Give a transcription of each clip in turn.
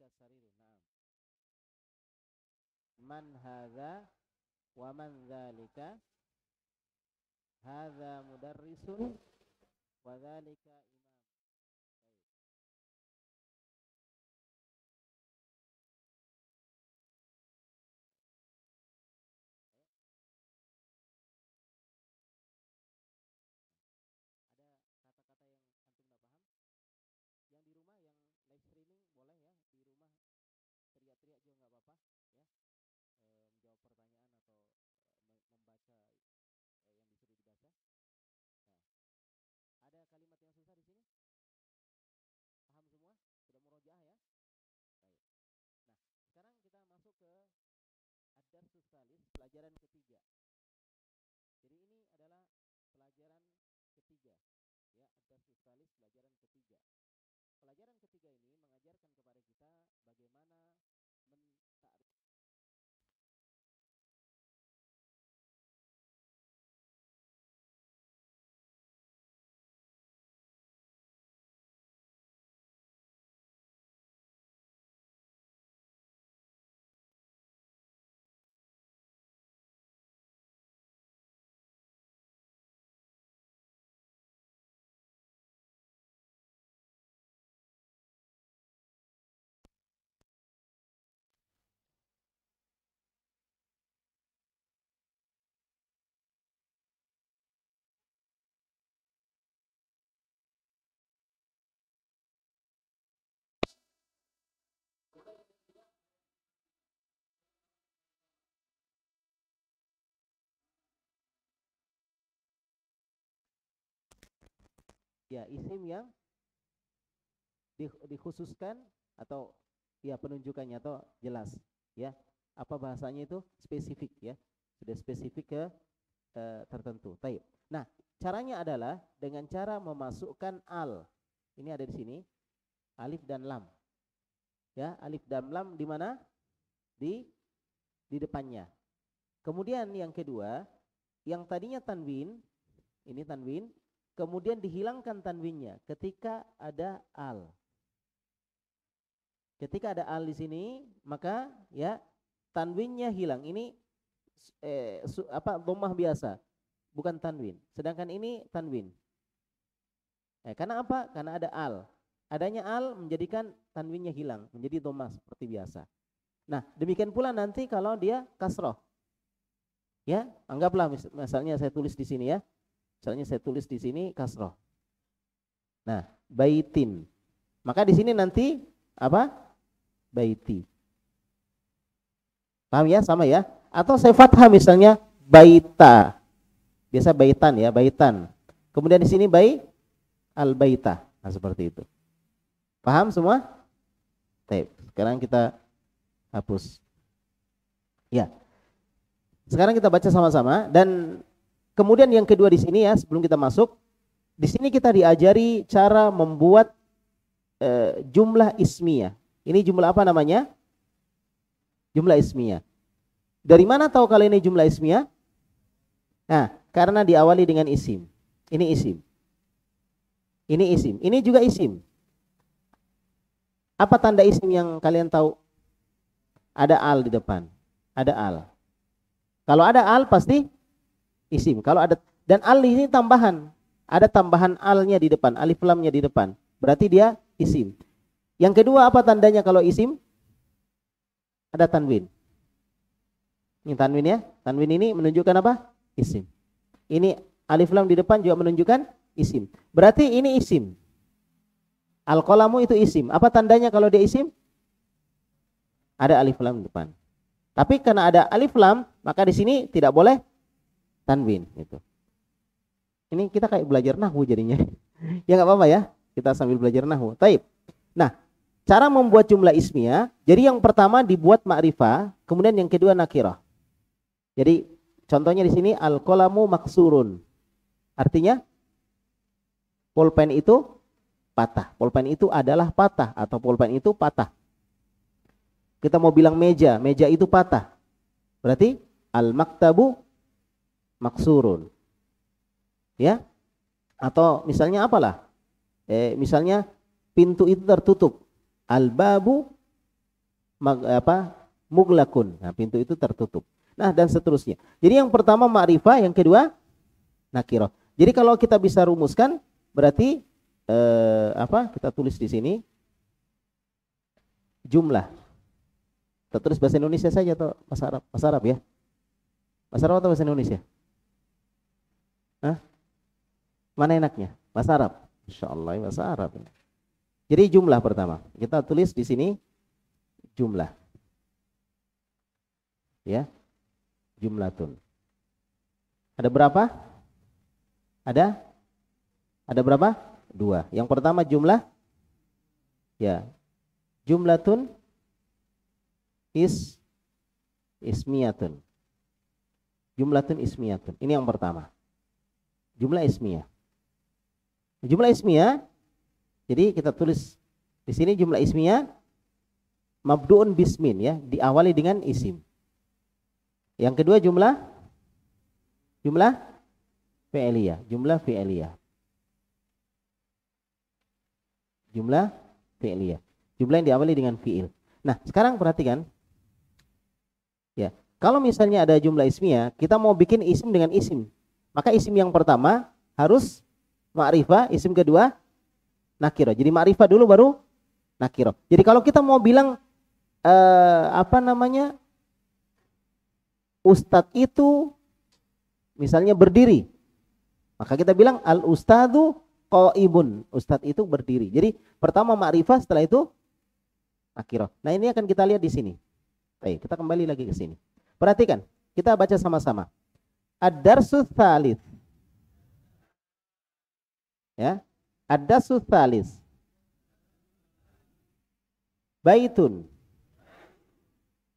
dzalika sarirun. Naam. Man hadza wa man dzalika? Hadza mudarrisun wa dzalika imam. Ada kata-kata yang antum enggak paham? Yang di rumah, yang live streaming boleh ya, di rumah teriak-teriak juga nggak apa-apa ya. Menjawab pertanyaan atau membaca yang disuruh dibaca. Nah, ada kalimat yang susah di sini? Paham semua? Sudah murojaah ya? Baik. Nah, sekarang kita masuk ke ad-darsus tsalis, pelajaran ketiga. Jadi ini adalah pelajaran ketiga ya, ad-darsus tsalis, pelajaran ketiga. Pelajaran ketiga ini mengajarkan kepada kita bagaimana men-ta'rif. Ya, isim yang dikhususkan atau ya penunjukannya atau jelas ya, apa bahasanya itu spesifik ya, sudah spesifik ke tertentu. Taib. Nah, caranya adalah dengan cara memasukkan al. Ini ada di sini alif dan lam ya, alif dan lam di mana, di depannya. Kemudian yang kedua, yang tadinya tanwin, ini tanwin, kemudian dihilangkan tanwinnya ketika ada al. Ketika ada al di sini, maka ya tanwinnya hilang. Ini dhammah biasa, bukan tanwin. Sedangkan ini tanwin. Karena apa? Karena ada al. Adanya al menjadikan tanwinnya hilang, menjadi dhammah seperti biasa. Nah, demikian pula nanti kalau dia kasroh. Ya, anggaplah misalnya saya tulis di sini ya. Misalnya saya tulis di sini kasroh. Nah, baitin. Maka di sini nanti apa? Baiti. Paham ya? Sama ya? Atau saya fathah misalnya baita. Biasa baitan ya, baitan. Kemudian di sini al baita. Nah, seperti itu. Paham semua? Baik. Sekarang kita hapus. Ya. Sekarang kita baca sama-sama, dan kemudian yang kedua di sini ya, sebelum kita masuk, di sini kita diajari cara membuat jumlah ismiyah. Ini jumlah apa namanya? Jumlah ismiyah. Dari mana tahu kalau ini jumlah ismiyah? Nah, karena diawali dengan isim. Ini isim. Ini isim. Ini juga isim. Apa tanda isim yang kalian tahu? Ada al di depan. Ada al. Kalau ada al pasti isim. Kalau ada, dan al ini tambahan. Ada tambahan alnya di depan, alif lamnya di depan. Berarti dia isim. Yang kedua apa tandanya kalau isim? Ada tanwin. Ini tanwin ya. Tanwin ini menunjukkan apa? Isim. Ini alif lam di depan juga menunjukkan isim. Berarti ini isim. Al-qalamu itu isim. Apa tandanya kalau dia isim? Ada alif lam di depan. Tapi karena ada alif lam, maka di sini tidak boleh tanwin gitu. Ini kita kayak belajar nahwu jadinya. Ya nggak apa-apa ya, kita sambil belajar nahwu. Taib. Nah, cara membuat jumlah ismiyah, jadi yang pertama dibuat ma'rifah, kemudian yang kedua nakirah. Jadi contohnya di sini al-qalamu maksurun. Artinya pulpen itu patah. Pulpen itu adalah patah atau pulpen itu patah. Kita mau bilang meja, meja itu patah. Berarti al-maktabu maksurun. Ya? Atau misalnya apalah? Misalnya pintu itu tertutup. Al-babu muglakun. Nah, pintu itu tertutup. Nah, dan seterusnya. Jadi yang pertama ma'rifah, yang kedua nakirah. Jadi kalau kita bisa rumuskan berarti kita tulis di sini jumlah. Kita tulis bahasa Indonesia saja atau bahasa Arab? Bahasa Arab ya. Bahasa Arab atau bahasa Indonesia? Hah? Mana enaknya? Bahasa Arab. Insyaallah bahasa Arab. Jadi jumlah pertama. Kita tulis di sini jumlah. Ya. Jumlatun. Ada berapa? Ada berapa? 2. Yang pertama jumlah. Ya. Jumlatun ismiyatun. Jumlatun ismiyatun. Ini yang pertama. Jumlah ismiyah. Jumlah ismiyah. Jadi kita tulis di sini jumlah ismiyah mabdu'un bismin ya, diawali dengan isim. Yang kedua jumlah fi'liyah, jumlah fi'liyah. Jumlah fi'liyah. Jumlah yang diawali dengan fi'il. Nah, sekarang perhatikan. Ya, kalau misalnya ada jumlah ismiyah, kita mau bikin isim dengan isim. Maka isim yang pertama harus ma'rifah, isim kedua nakirah. Jadi ma'rifah dulu baru nakirah. Jadi kalau kita mau bilang ustadz itu misalnya berdiri, maka kita bilang al ustadzu qa'imun. Ustadz itu berdiri. Jadi pertama ma'rifah, setelah itu nakirah. Nah, ini akan kita lihat di sini. Baik, kita kembali lagi ke sini. Perhatikan, kita baca sama-sama. Ad-darsu tsalits. Ya. Ad-darsu tsalits. Baitun.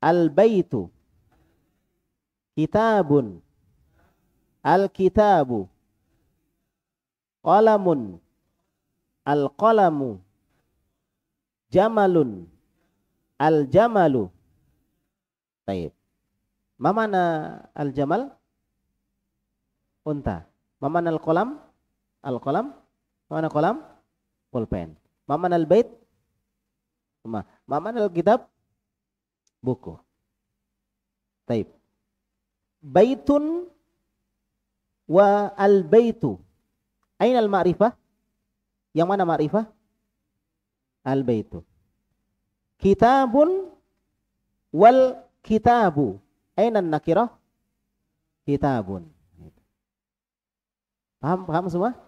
Al-baitu. Kitabun. Al-kitabu. Qalamun. Al-qalamu. Jamalun. Al-jamalu. Baik. Ma mana al-jamal? Unta. Ma mana al-qalam? Al-qalam. Ma mana qalam? Pulpen. Ma mana al-bait? Ma mana al-kitab? Buku. Baik. Baitun wa al-baitu. Aina al-ma'rifah? Yang mana ma'rifah? Al-baitu. Kitabun wal kitabu. Aina nakirah? Kitabun. Paham semua?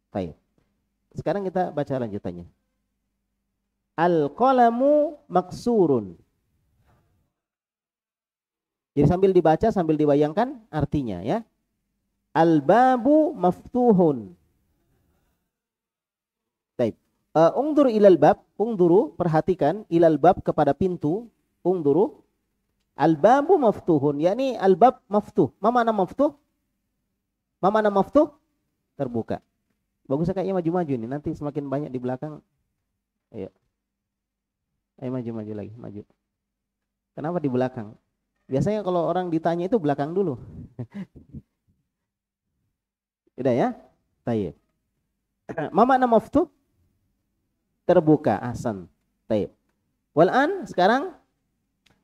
Baik. Sekarang kita baca lanjutannya. Al-qalamu maksurun. Jadi sambil dibaca, sambil dibayangkan artinya ya. Al-babu maftuhun. Baik. Ungdur ilal bab, ungduru, perhatikan, ilal bab kepada pintu, ungduru. Al-babu maftuhun, yakni al-bab maftuh. Ma mana maftuh? Ma mana maftuh? Terbuka. Bagus kayaknya maju-maju nih, nanti semakin banyak di belakang. Ayo. Ayo maju-maju lagi, maju. Kenapa di belakang? Biasanya kalau orang ditanya itu belakang dulu. Udah ya? Tayyib. Ma mana maftuh? Terbuka. Ahsan. Tayyib. Wal'an sekarang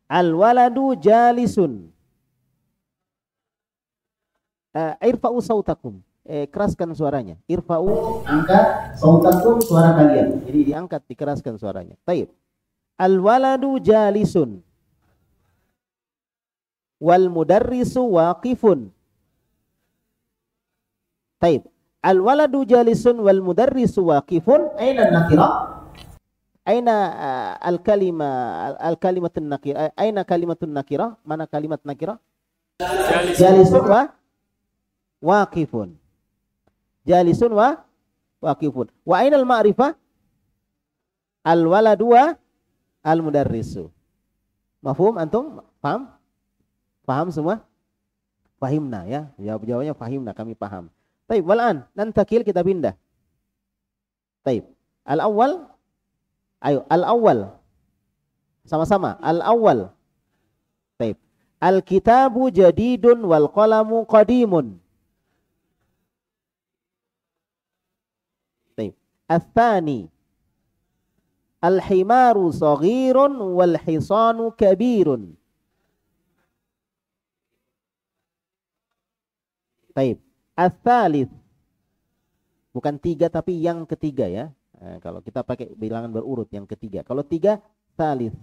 al-waladu jalisun. Irfa'u sautakum. Keraskan suaranya. Irfa'u, angkat sautakum, suara kalian. Jadi diangkat, dikeraskan suaranya. Taib. Al-waladu jalisun. Wal mudarrisu waqifun. Taib. Al-waladu jalisun wal mudarrisu waqifun. Aina nakirah? Aina al-kalimatun nakirah? Aina kalimatun nakirah? Mana kalimat nakirah? Jalisun wa waqifun. Jalisun wa waqifun. Wa aina al-ma'rifah? Al-waladu wa al-mudarrisu. Mafhum antum? Paham? Paham semua? Fahimna ya. Jawabannya fahimna, kami paham. Taib, wal'an nantakil, kita pindah. Taib. Al-awwal. Ayo, al-awwal. Sama-sama. Al-awwal. Taib. Al-kitabu jadidun wal qalamu qadimun. Taib. Al-thani. Al-himaru saghirun wal hisanu kabirun. Baik. Ats-tsalits. Bukan tiga tapi yang ketiga ya. Nah, kalau kita pakai bilangan berurut yang ketiga. Kalau tiga, tsalits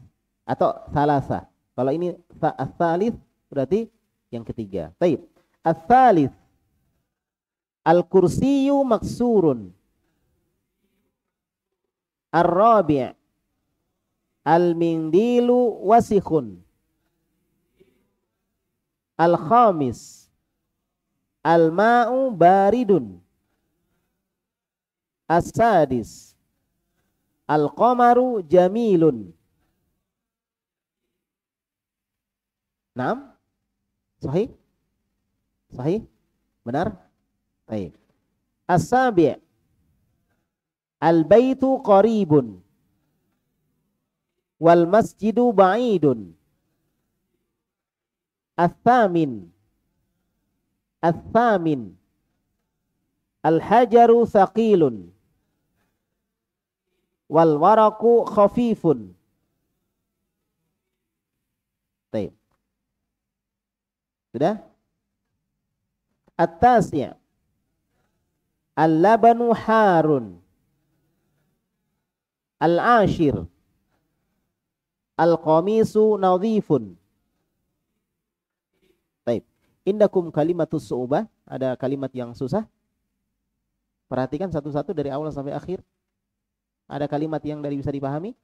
atau salasa. Kalau ini ats-tsalits berarti yang ketiga. Baik. Ats-tsalits. Al-kursiyyu maksurun. Ar-rabi'. Al-mindilu wasikhun. Al-khamis. Al-ma'u baridun. As-sadis. Al-qamaru jamilun. Naam? Sahih? Sahih? Benar? Baik. As-sabi'. Al-baitu qaribun. Wal masjidu ba'idun. As-thamin. As-thamin. Al-hajaru thaqilun. Wal waraku khafifun. Baik. Sudah? At-tasi'. Al-labanu harun. Al-ashir. Al-qamisu nadhifun. Baik. Indakum kalimatus su'ubah. Ada kalimat yang susah? Perhatikan satu-satu dari awal sampai akhir. Ada kalimat yang dari bisa dipahami?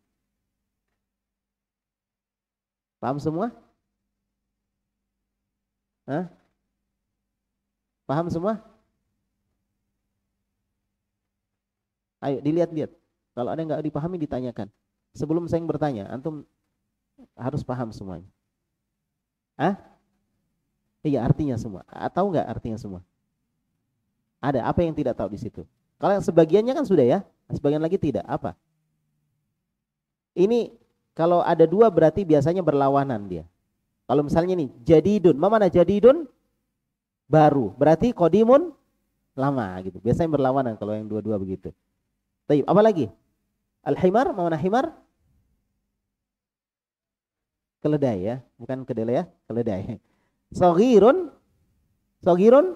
Paham semua? Hah? Paham semua? Ayo dilihat-lihat. Kalau ada yang nggak dipahami ditanyakan. Sebelum saya bertanya, antum harus paham semuanya. Ah? Iya, artinya semua. Tahu nggak artinya semua? Ada apa yang tidak tahu di situ? Kalau yang sebagiannya kan sudah ya, sebagian lagi tidak. Apa? Ini kalau ada dua berarti biasanya berlawanan dia. Kalau misalnya nih, jadidun, mana jadidun? Baru. Berarti qadimun lama gitu. Biasanya berlawanan kalau yang dua-dua begitu. Baik, apa lagi? Al-himar, mana himar? Keledai ya, bukan kedelai ya, keledai. Saghirun, saghirun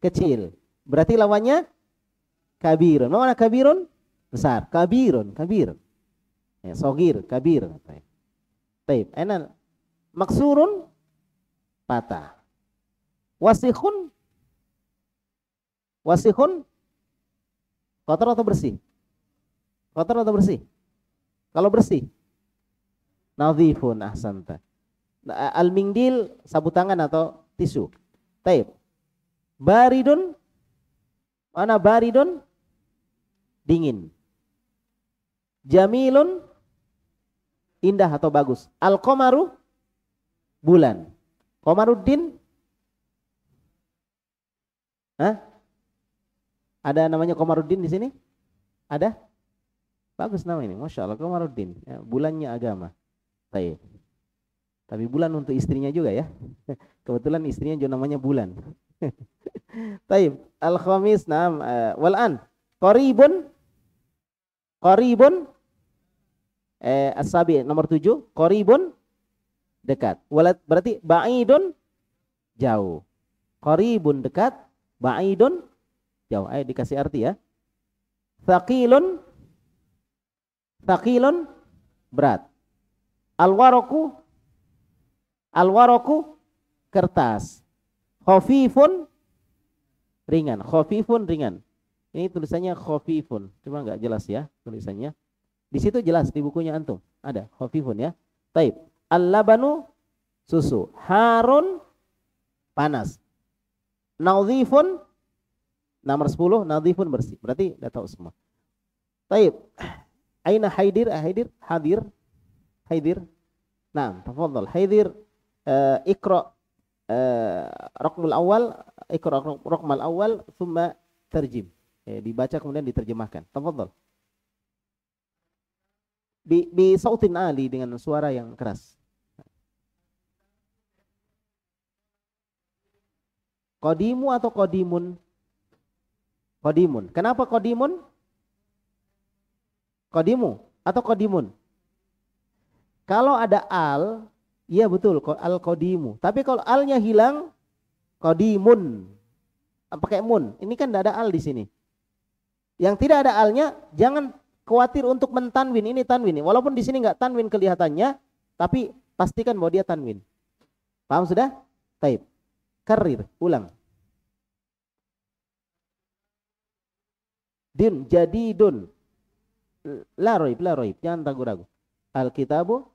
kecil. Berarti lawannya kabirun. Mana kabirun? Besar. Kabirun, kabir. Ya, saghir, kabir. Baik, enak. Maksurun patah. Wasikhun, wasikhun kotor atau bersih? Kotor atau bersih? Kalau bersih, nadhifun, ahsanta. Al-mindil, sabu tangan atau tisu. Taib. Baridun, mana baridun? Dingin. Jamilun, indah atau bagus. Al-qamaru, bulan. Qamaruddin, hah? Ada namanya Qamaruddin di sini? Ada? Bagus nama ini, masya Allah, Qamaruddin. Ya, bulannya agama. Taib. Tapi bulan untuk istrinya juga ya. Kebetulan istrinya juga namanya bulan. Taib. Al-khamis, naam, wal'an. Qaribun, qaribun, as-sabi nomor 7. Qaribun, dekat. Walad berarti ba'idun, jauh. Qaribun dekat, ba'idun jauh. Ayo dikasih arti ya. Thaqilun, thaqilun berat. Al-waraku, al-waraku kertas. Khafifun ringan. Khafifun ringan. Ini tulisannya khafifun. Cuma enggak jelas ya tulisannya. Di situ jelas di bukunya antum. Ada khafifun ya. Taib. Al-labanu susu. Harun panas. Nadhifun nomor 10, nadhifun bersih. Berarti udah tahu semua. Taib. Aina haidir? Haidir? Hadir? Haidir? Naam, tafadhal. Haidir, iqra raqmul awal, iqra raqmal awal, thumma terjim. Dibaca kemudian diterjemahkan. Tafadhal. Bi sautin ali, dengan suara yang keras. Qadimu atau qadimun? Qadimun. Kenapa qadimun? Qadimu. atau qadimun? Kalau ada al, iya betul, al-qadimu. Tapi kalau alnya hilang, qadimun. Pakai mun. Ini kan tidak ada al di sini. Yang tidak ada alnya, jangan khawatir untuk mentanwin. Ini tanwin. Walaupun di sini nggak tanwin kelihatannya, tapi pastikan bahwa dia tanwin. Paham sudah? Taib. Karir, ulang. Din, jadi dun. La roib. Jangan ragu-ragu. Al-kitabu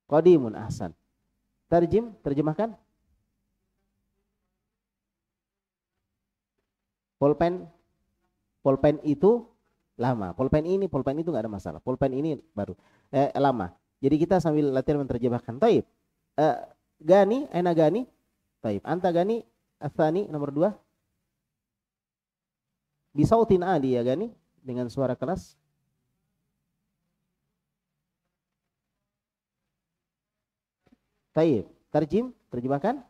qadimun, ahsan. Terjemahkan. Pulpen itu lama. Pulpen itu nggak ada masalah. Pulpen ini baru lama. Jadi kita sambil latihan menerjemahkan. Taib. Gani, aina gani? Taib. Anta gani, atsani nomor 2. Bisautin ali ya gani, dengan suara keras. Taib. Terjemahkan.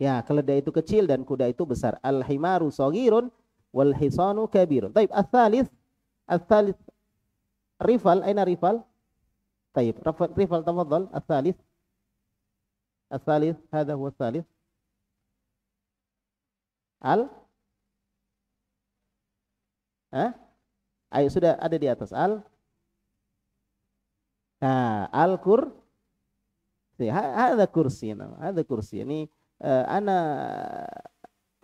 Ya, keledai itu kecil dan kuda itu besar. Al-himaru saghirun wal hisanu kabirun. Taib. Ats-tsalits rifal, aina rifal? Taib. Rifal tafadhal. Ats-tsalits. Hadha huwa ats-tsalits. Ayo sudah ada di atas al-kursi. Hadha kursi. Hadha kursi. Ini ana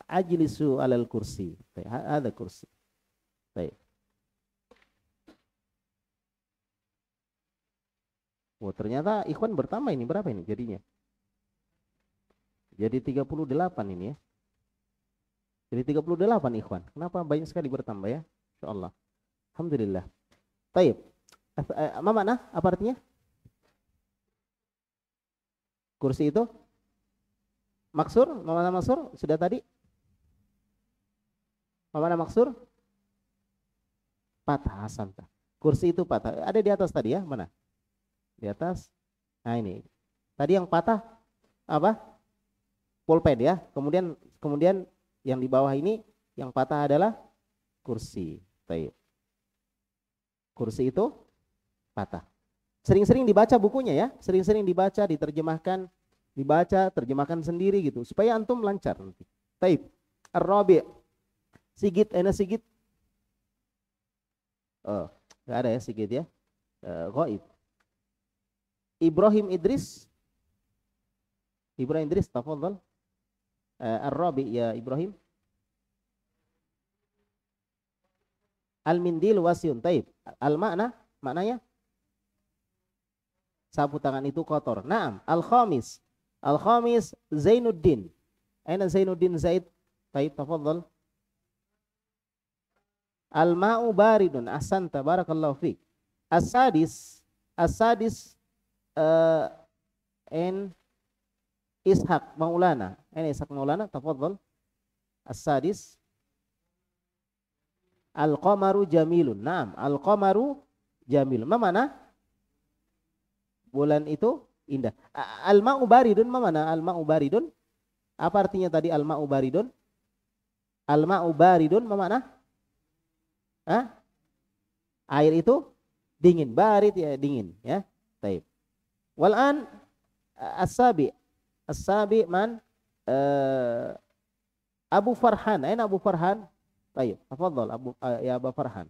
ajlisu alal kursi. Hadha kursi. Baik. Oh, ternyata ikhwan bertambah ini. Berapa ini jadinya? Jadi 38 ini ya. Jadi 38 ikhwan. Kenapa banyak sekali bertambah ya? Insyaallah. Alhamdulillah. Taib. Apa makna? Apa artinya? Kursi itu maksur, mana maksur? Sudah tadi? Mana maksur? Patah, hasan. Kursi itu patah. Ada di atas tadi ya? Mana? Di atas. Nah ini. Tadi yang patah apa? Pulpen ya. Kemudian yang di bawah ini yang patah adalah kursi. Taib. Kursi itu patah. Sering-sering dibaca bukunya ya, sering-sering dibaca, diterjemahkan, terjemahkan sendiri gitu supaya antum lancar nanti. Taib. Ar-Rabi'. Sigit, enak Sigit? Oh, enggak ada ya Sigit ya. Ghaib. Ibrahim Idris, tafadhal. Ar-Rabi' ya Ibrahim. Al-mindil wasyun. Taib. Maknanya sapu tangan itu kotor. Naam. Al-khamis Zainuddin. Aina Zainuddin Zaid? Taib, tafadhal. Al-ma'u baridun. Ahsanta, barakallahu fiik. As-sadis en Ishaq Maulana. Aina Ishaq Maulana? Tafadhal. As-sadis Al-qamaru jamilun. Naam, al-qamaru jamilun. Ma mana? Bulan itu indah. Al-ma'u baridun, ma mana? Al-ma'u baridun. Apa artinya tadi al-ma'u baridun? Al-ma'u baridun, ma mana? Air itu dingin, barid ya dingin ya. Taib. Wal'an as-sabi man Abu Farhan. Aina Abu Farhan? Taib. Tafadhal ya Abu Farhan.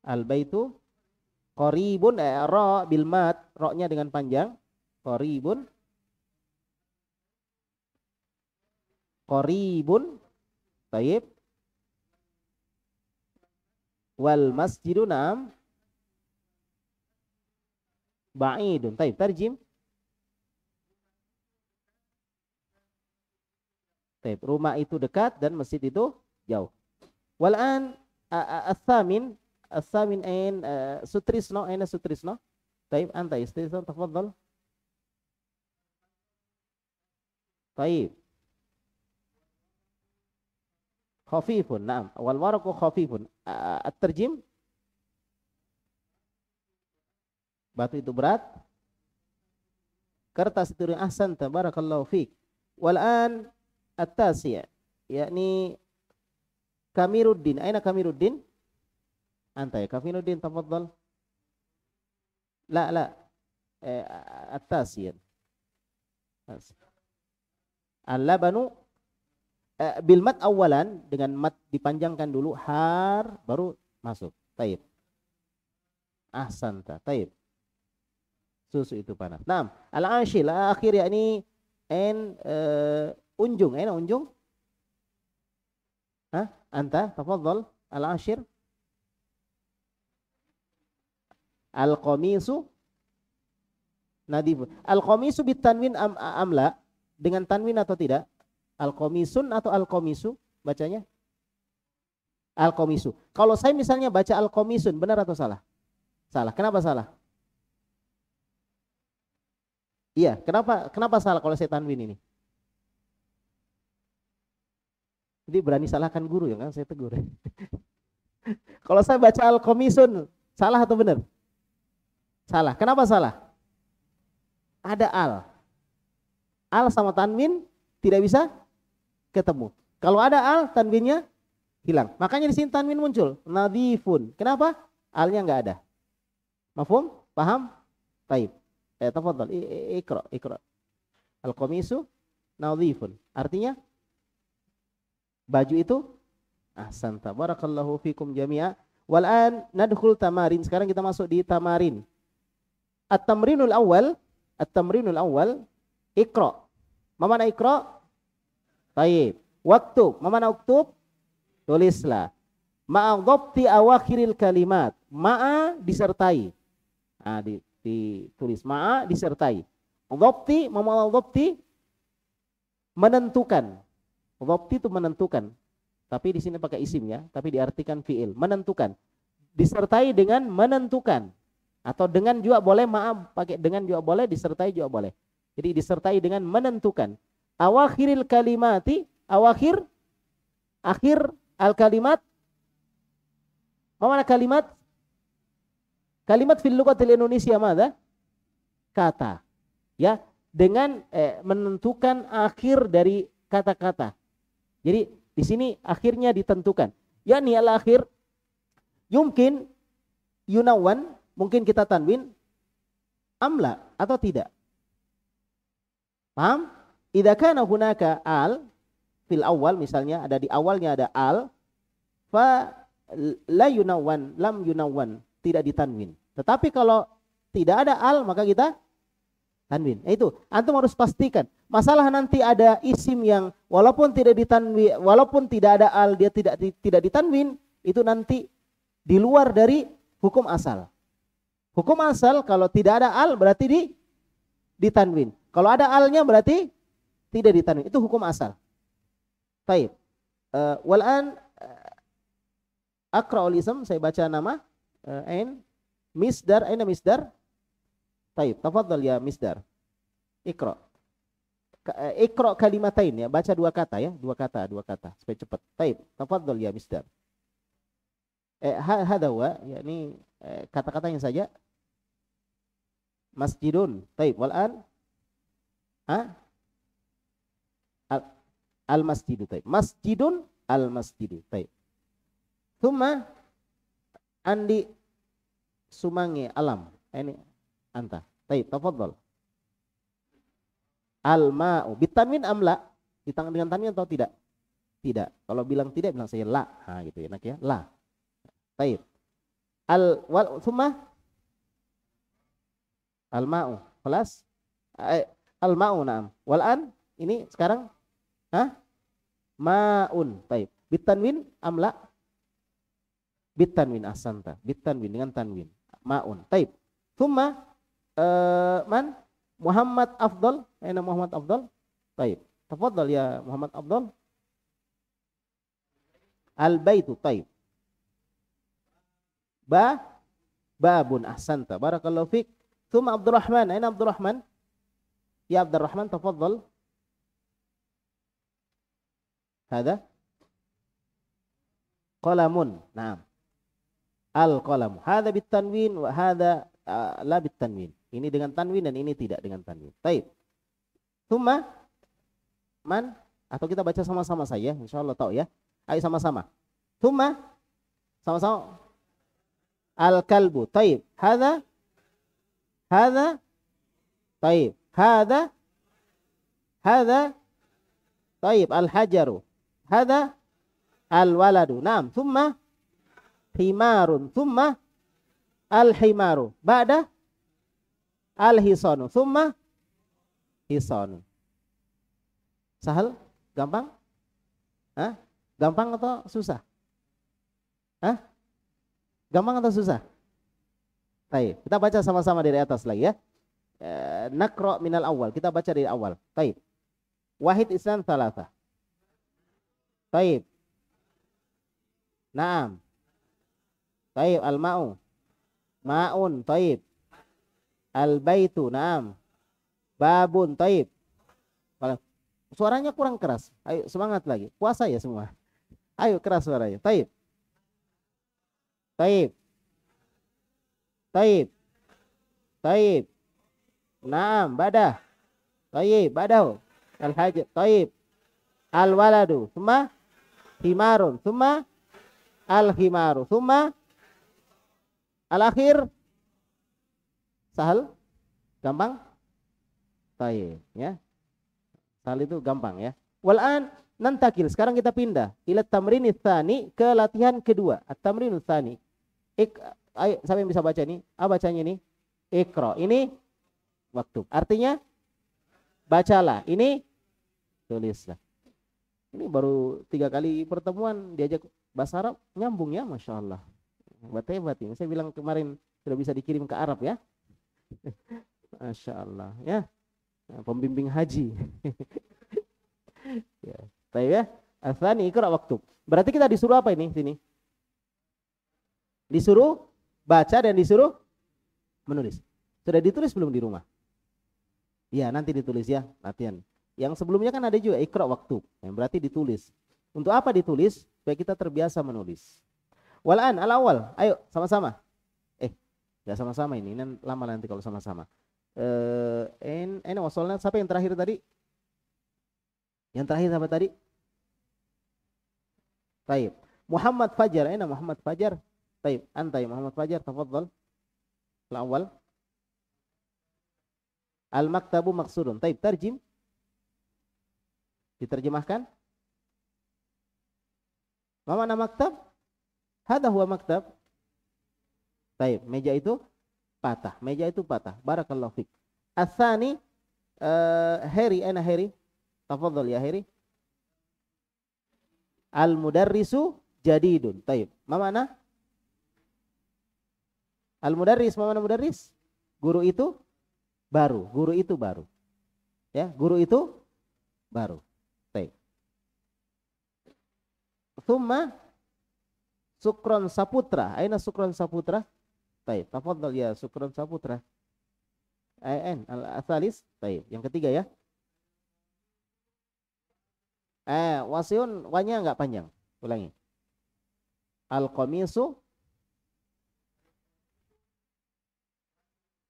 Al-baitu qaribun, ra bil mat, ra-nya dengan panjang. Qaribun. Taib. Wal masjidu nam ba'idun. Taib. Tarjim. Taib. Rumah itu dekat dan masjid itu jauh. Wal'an as-samin ain sutrisno, aina sutrisno? Taib, anta istrisno, tafadhal. Taib. Khafifun, na'am. Wal waraqu khafifun. At-tarjim. Batu itu berat. Kertas itu ahsan, tabarakallahu fiik. Wal'an at-tasi', yakni Kamiruddin. Aina Kamiruddin? Anta ya Kamiruddin, tafadhal. La la. At-tasi'. Al-labanu bil mat awalan, dengan mat dipanjangkan dulu, har baru masuk. Taib. Ahsanta. Taib. Susu itu panas. Naam. Al-ashil akhir yakni unjung. Aina unjung? Ha? Anta tafadhal. Al-ashir. Al-qamisu nadif. Al-qamisu bitanwin amla, dengan tanwin atau tidak? Al-qamisun atau al-qamisu bacanya? Al-qamisu. Kalau saya misalnya baca al-qamisun, benar atau salah? Salah. Kenapa salah? Iya, kenapa salah kalau saya tanwin ini? Jadi berani salahkan guru ya kan, saya tegur. Kalau saya baca al-qamisun, salah atau benar? Salah. Kenapa salah? Ada al. Al sama tanwin tidak bisa ketemu. Kalau ada al, tanwinnya hilang. Makanya di sini tanwin muncul. Nadifun. Kenapa? Alnya nggak ada. Mafhum? Paham? Taib. Tafadhal. Iqra. Al-qamisu nadifun. Artinya baju itu ahsanta. Barakallahu fikum jami'a. Wal'an nadkhul tamarin. Sekarang kita masuk di tamarin. At-tamrinul awal, iqra. Ma mana iqra? Taib. Waktub. Ma mana uktub? Tulislah. Ma'a dhabti awakhiril kalimat. Ma'a disertai. Nah, ditulis. Ma'a disertai. Dhabti, ma mana dhabti? Menentukan. Dhabti itu menentukan. Tapi di sini pakai isim ya, tapi diartikan fiil. Menentukan. Disertai dengan menentukan. Atau dengan juga boleh, maaf pakai dengan juga boleh, disertai juga boleh. Jadi disertai dengan menentukan. Awakhiril kalimati, akhir al-kalimat. Mana kalimat? Kalimat fil lughatil Indonesia mana? Kata. Ya, dengan menentukan akhir dari kata-kata. Jadi di sini akhirnya ditentukan. Yani al-akhir yumkin yunawan, mungkin kita tanwin amla atau tidak. Paham? Idza kana hunaka al fil awal, misalnya ada di awalnya ada al, fa la yunawan, lam yunawan, tidak ditanwin. Tetapi kalau tidak ada al maka kita tanwin. Itu antum harus pastikan. Masalah nanti ada isim yang walaupun tidak ditanwin, walaupun tidak ada al dia tidak ditanwin, itu nanti di luar dari hukum asal. Hukum asal kalau tidak ada al berarti ditanwin. Kalau ada alnya berarti tidak ditanwin. Itu hukum asal. Taib. Wal'an akra'ul ism, saya baca nama. Misdar, aina misdar? Taib. Tafadhal ya misdar. Iqra. Iqra kalimatain ya, baca dua kata ya, dua kata supaya cepat. Taib. Tafadhal ya misdar. Hadha wa, yakni kata-katanya saja. Masjidun. Taib. Wal'an al-masjidu. Taib. Masjidun al-masjidu. Taib. Thumma andi sumangi alam. Ini anta. Taib. Tafadhal. Al-ma'u. Bitanwin amla. Ditangani dengan tanwin atau tidak? Tidak. Kalau bilang tidak, bilang saya la. Nah, gitu ya, enak ya. La. Taib. Thumma al-ma'u. Kelas. Al-ma'u, na'am. Wal'an, ini sekarang ma'un. Taib. Bitanwin amla. Bitanwin, ahsanta. Bitanwin dengan tanwin. Ma'un. Taib. Thumma man? Muhammad Afdal. Aina Muhammad Afdal? Taib. Tafadhal ya Muhammad Afdal. Al-baitu. Taib. Babun, ahsanta. Barakallahu fik. Thumma Abdurrahman. Aina Abdurrahman? Ya Abdurrahman, tafadhal. Hada qalamun. Naam. Al-qalam. Hada bitanwin wa hada la bitanwin. Ini dengan tanwin dan ini tidak dengan tanwin. Taib. Thumma Man? Atau kita baca sama-sama saja, insyaallah tahu ya. Ayo sama-sama. Thumma sama-sama. Al-kalbu. Taib. Hadza taib. Hadza taib. Al-hajaru. Hadza al-waladu. Naam. Thumma himarun. Thumma al-himaru. Ba'da al-hisanu. Thumma hisanu. Sahal? Gampang? Hah? Gampang atau susah? Hah? Gampang atau susah? Baik, kita baca sama-sama dari atas lagi ya. Naqra minal awal. Kita baca dari awal. Baik. Wahid isnan thalatha. Baik. Naam. Baik, al-ma'u. Ma'un, baik. Al-baitu, naam. Babun, baik. Suaranya kurang keras. Ayo semangat lagi. Puasa ya semua. Ayo keras suaranya. Baik. Baik. Taib. Taib. Naam, badah. Taib, badahu. Al-hajj. Taib. Al-waladu. Thumma himarun. Thumma al-himaru. Thumma al-akhir. Sahal? Gampang? Taib, ya. Sahal itu gampang ya. Wal'an nantakil. Sekarang kita pindah ila tamrin tsani, ke latihan kedua. At-tamrin tsani. Ayo, siapa yang bisa baca ini? Bacanya ini. Iqra. Ini waktu. Artinya bacalah. Ini tulislah. Ini baru 3 kali pertemuan diajak bahasa Arab nyambung ya, masya Allah. Hebat ini. Saya bilang kemarin sudah bisa dikirim ke Arab ya. Masya Allah ya. Pembimbing haji. Ya. Baik ya. Tsani Iqra waktu. Berarti kita disuruh apa ini sini? Disuruh baca dan disuruh menulis. Sudah ditulis belum di rumah? Iya, nanti ditulis ya, latihan. Yang sebelumnya kan ada juga Iqra waktu, yang berarti ditulis. Untuk apa ditulis? Supaya kita terbiasa menulis. Wal'an al-awwal, ayo sama-sama. Enggak sama-sama ini lama nanti kalau sama-sama. Ini wasolnya siapa yang terakhir tadi? Yang terakhir siapa tadi? Baik. Muhammad Fajar, ini Muhammad Fajar. Baik, antai Muhammad Fajar, tafadhal. Al-awwal. Al-maktabu maksudun. Baik, tarjim. Diterjemahkan. Ma makna maktab? Hadha huwa maktab. Baik, meja itu patah. Meja itu patah. Barakallahu fik. Ats-tsani Heri, ana Heri. Tafadhal ya Heri. Al-mudarrisu jadidun. Baik. Ma makna? Al-mudarris, mana mudarris? Guru itu baru, guru itu baru. Ya, guru itu baru. Baik. Tsumma Sukron Saputra. Aina Sukron Saputra? Baik, tafadhal ya Sukron Saputra. Al-tsalis. Baik, yang ketiga ya. Wasiun wanya enggak panjang. Ulangi. Al-qamisu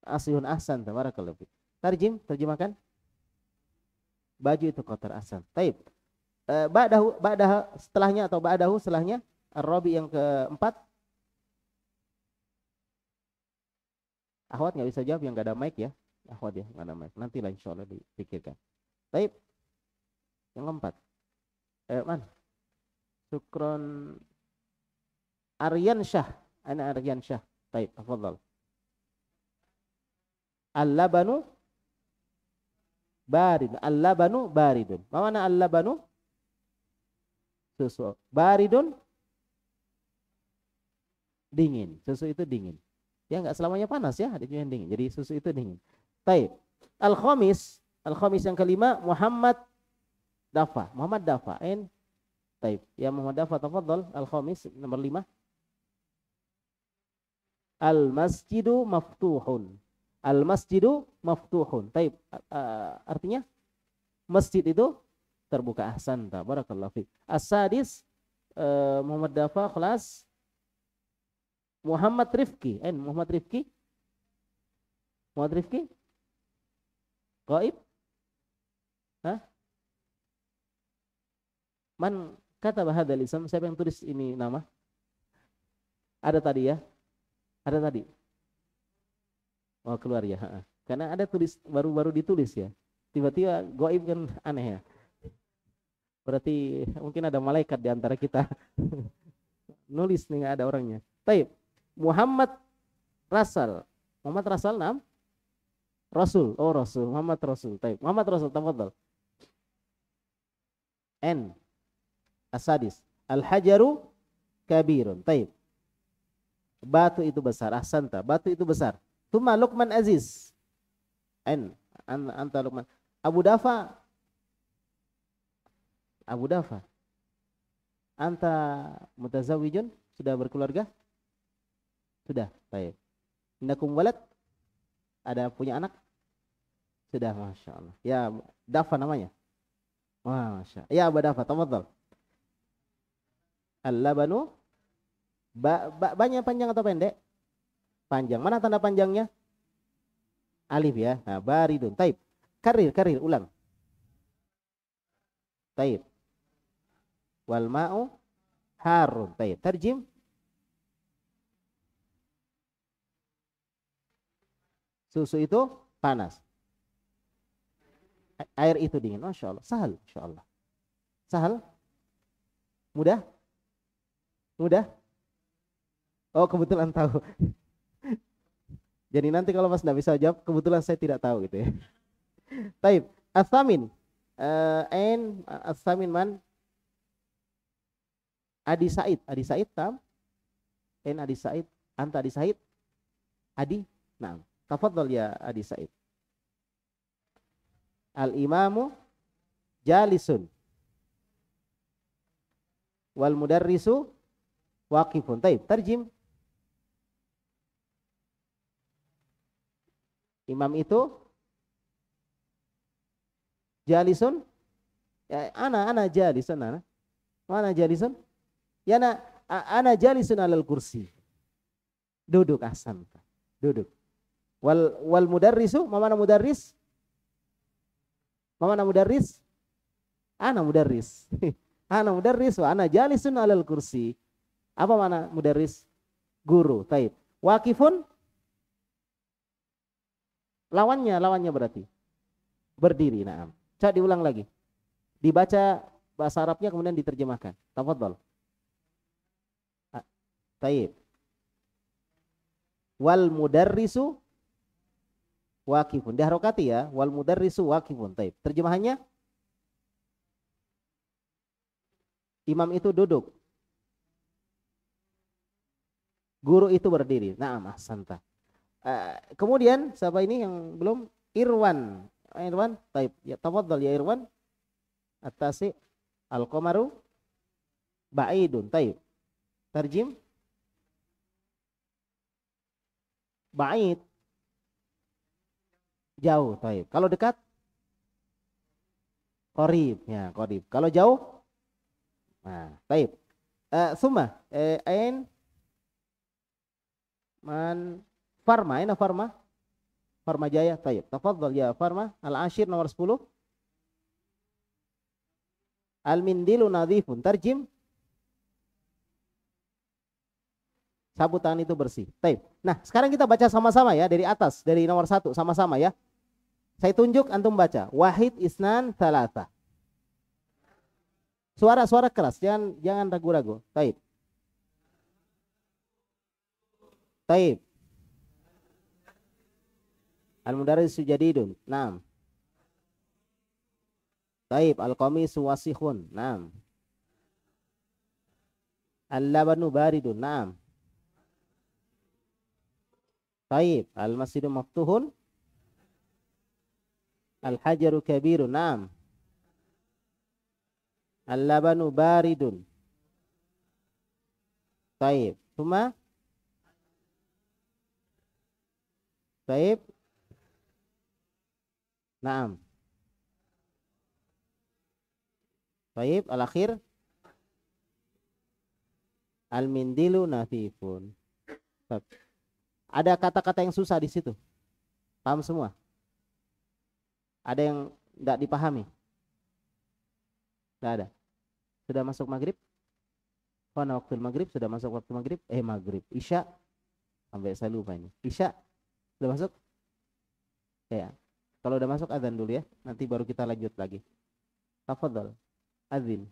asihun ahsan, tabarakallahu fik. Terjemahkan. Baju itu kotor, ahsan. Taib. Ba'dahu setelahnya atau ba'dahu setelahnya ar-rabi yang keempat. Akhwat nggak bisa jawab yang nggak ada mic ya. Akhwat ya, nggak ada mic. Nanti lah insyaallah dipikirkan. Taib. Yang keempat. Man. Sukron Aryan Syah. Ana Aryan Syah. Taib, tafadhal. Al-labanu barid. Al-labanu baridun. Mana al-labanu? Susu. Baridun dingin. Susu itu dingin. Ya enggak selamanya panas ya, ada juga yang dingin. Jadi susu itu dingin. Taib. Al-khamis yang kelima Muhammad Dafa. Muhammad Dafa. Taib. Ya Muhammad Dafa, tafadhal. Al-khamis nomor 5. Al-masjidu maftuhun. Al-masjidu maftuhun. Taib. Artinya masjid itu terbuka. Ahsan. Barakallahu fiik. As-sadis Muhammad Dafa kelas Muhammad Rifki. Muhammad Rifki. Muhammad Rifki? Gaib? Hah? Man kata hadzal ism, siapa yang tulis ini nama? Ada tadi ya? Ada tadi. Oh, keluar ya. Karena ada tulis baru-baru ditulis ya. Tiba-tiba gaib kan aneh ya. Berarti mungkin ada malaikat di antara kita. Nulis nih nggak ada orangnya. Taib. Muhammad Rasal. Muhammad Rasal nam? Rasul. Oh, Rasul. Muhammad Rasul. Taib. Muhammad Rasul, tafadhal. N. Asadis. Al-hajaru kabirun. Taib. Batu itu besar. Ahsanta. Batu itu besar. Tuma Luqman Aziz. N. Anta Luqman. Abu Dafa. Abu Dafa. Anta mutazawijun. Sudah berkeluarga? Sudah. Baik. Innakum walad? Ada punya anak? Sudah, Masya Allah. Ya, Dafa namanya. Wah, Masya Allah. Ya, Abu Dafa. Tafadhal. Al-labanu. Banyak panjang atau pendek? Panjang. Mana tanda panjangnya? Alif ya. Nah, baridun. Taib. Karir, ulang. Taib. Wal ma'u harun. Taib. Terjem. Susu itu panas. Air itu dingin. Masya Allah. Sahal. Masya Allah. Sahal. Mudah? Mudah? Oh, kebetulan tahu. Jadi nanti kalau Mas nggak bisa jawab, kebetulan saya tidak tahu gitu ya. Taib. As-samin. As-samin man? Adi Said. Adi Said tam? Adi Said. Anta Adi Said? Adi? Nah. Tafadhal ya Adi Said. Al-imamu jalisun. Wal mudarrisu waqifun. Taib. Terjem. Imam itu jalisun. Ya, ana jalisun. Mana jalisun? Ya ana jalisun alal kursi. Duduk ahsan. Duduk. Wal mudarrisu, mana mudarris? Mana mudarris? Ana mudarris. Ana mudarris wa ana jalisun alal kursi. Apa mana mudarris? Guru. Taib. Waqifun lawannya berarti berdiri. Naam. Coba diulang lagi. Dibaca bahasa Arabnya kemudian diterjemahkan. Tafadhal. Taib. Wal mudarrisu waqifun. Diharokati ya. Wal mudarrisu waqifun. Taib. Terjemahannya? Imam itu duduk. Guru itu berdiri. Naam, ahsanta. Kemudian siapa ini yang belum? Irwan. Irwan, taib. Ya, tafadhal ya Irwan. At-tasi al-qamaru ba'idun. Taib. Terjem. Ba'id. Jauh. Taib. Kalau dekat? Qarib. Ya, qarib. Kalau jauh? Nah, taib. Summa. Ain. Man. Farma. Aina Farma? Farma Jaya. Taib. Tafadhal ya Farma. Al-ashir nomor 10. Al-mindilu nadhifun. Terjem. Sapu tangan itu bersih. Taib. Nah, sekarang kita baca sama-sama ya dari atas, dari nomor 1 sama-sama ya. Saya tunjuk, antum baca. Wahid, isnan, thalatha. Suara keras, jangan ragu-ragu. Taib. Taib. Al-mudarrisu jadidun. Naam. Taib. Al-qamisu wasikhun. Naam. Al-labanu baridun. Naam. Taib. Al-masjidu maftuhun. Al-hajaru kabirun. Naam. Al-labanu baridun. Taib. Tuma. Taib. Naam. Taib. Al-akhir. Al-mindilu nathifun. Ada kata-kata yang susah di situ. Paham semua? Ada yang tidak dipahami? Tidak ada. Sudah masuk maghrib? Wana waktu maghrib, sudah masuk waktu maghrib? Maghrib. Isya? Sampai saya lupa ini. Isya? Sudah masuk? Ya. Kalau udah masuk adzan dulu ya. Nanti baru kita lanjut lagi. Tafadhol. Adzin.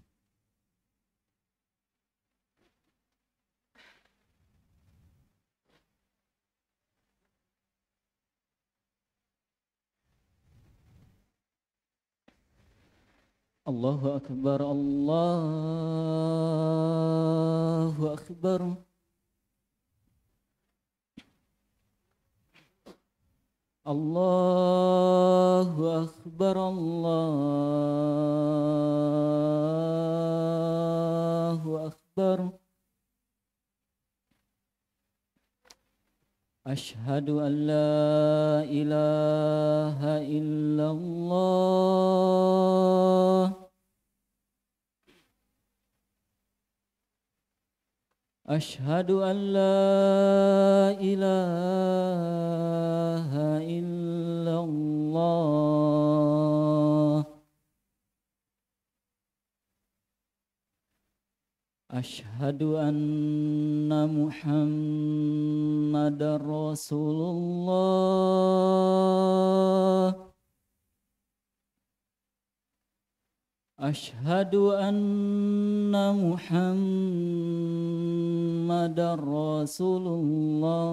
Allahu Akbar, Allahu Akbar. Allahu Akbar, Allahu Akbar. Ashhadu an la ilaha illallah. Ashhadu an la ilaha illallah. Ashhadu anna Muhammadar Rasulullah. Ashhadu anna Muhammadar Rasulullah.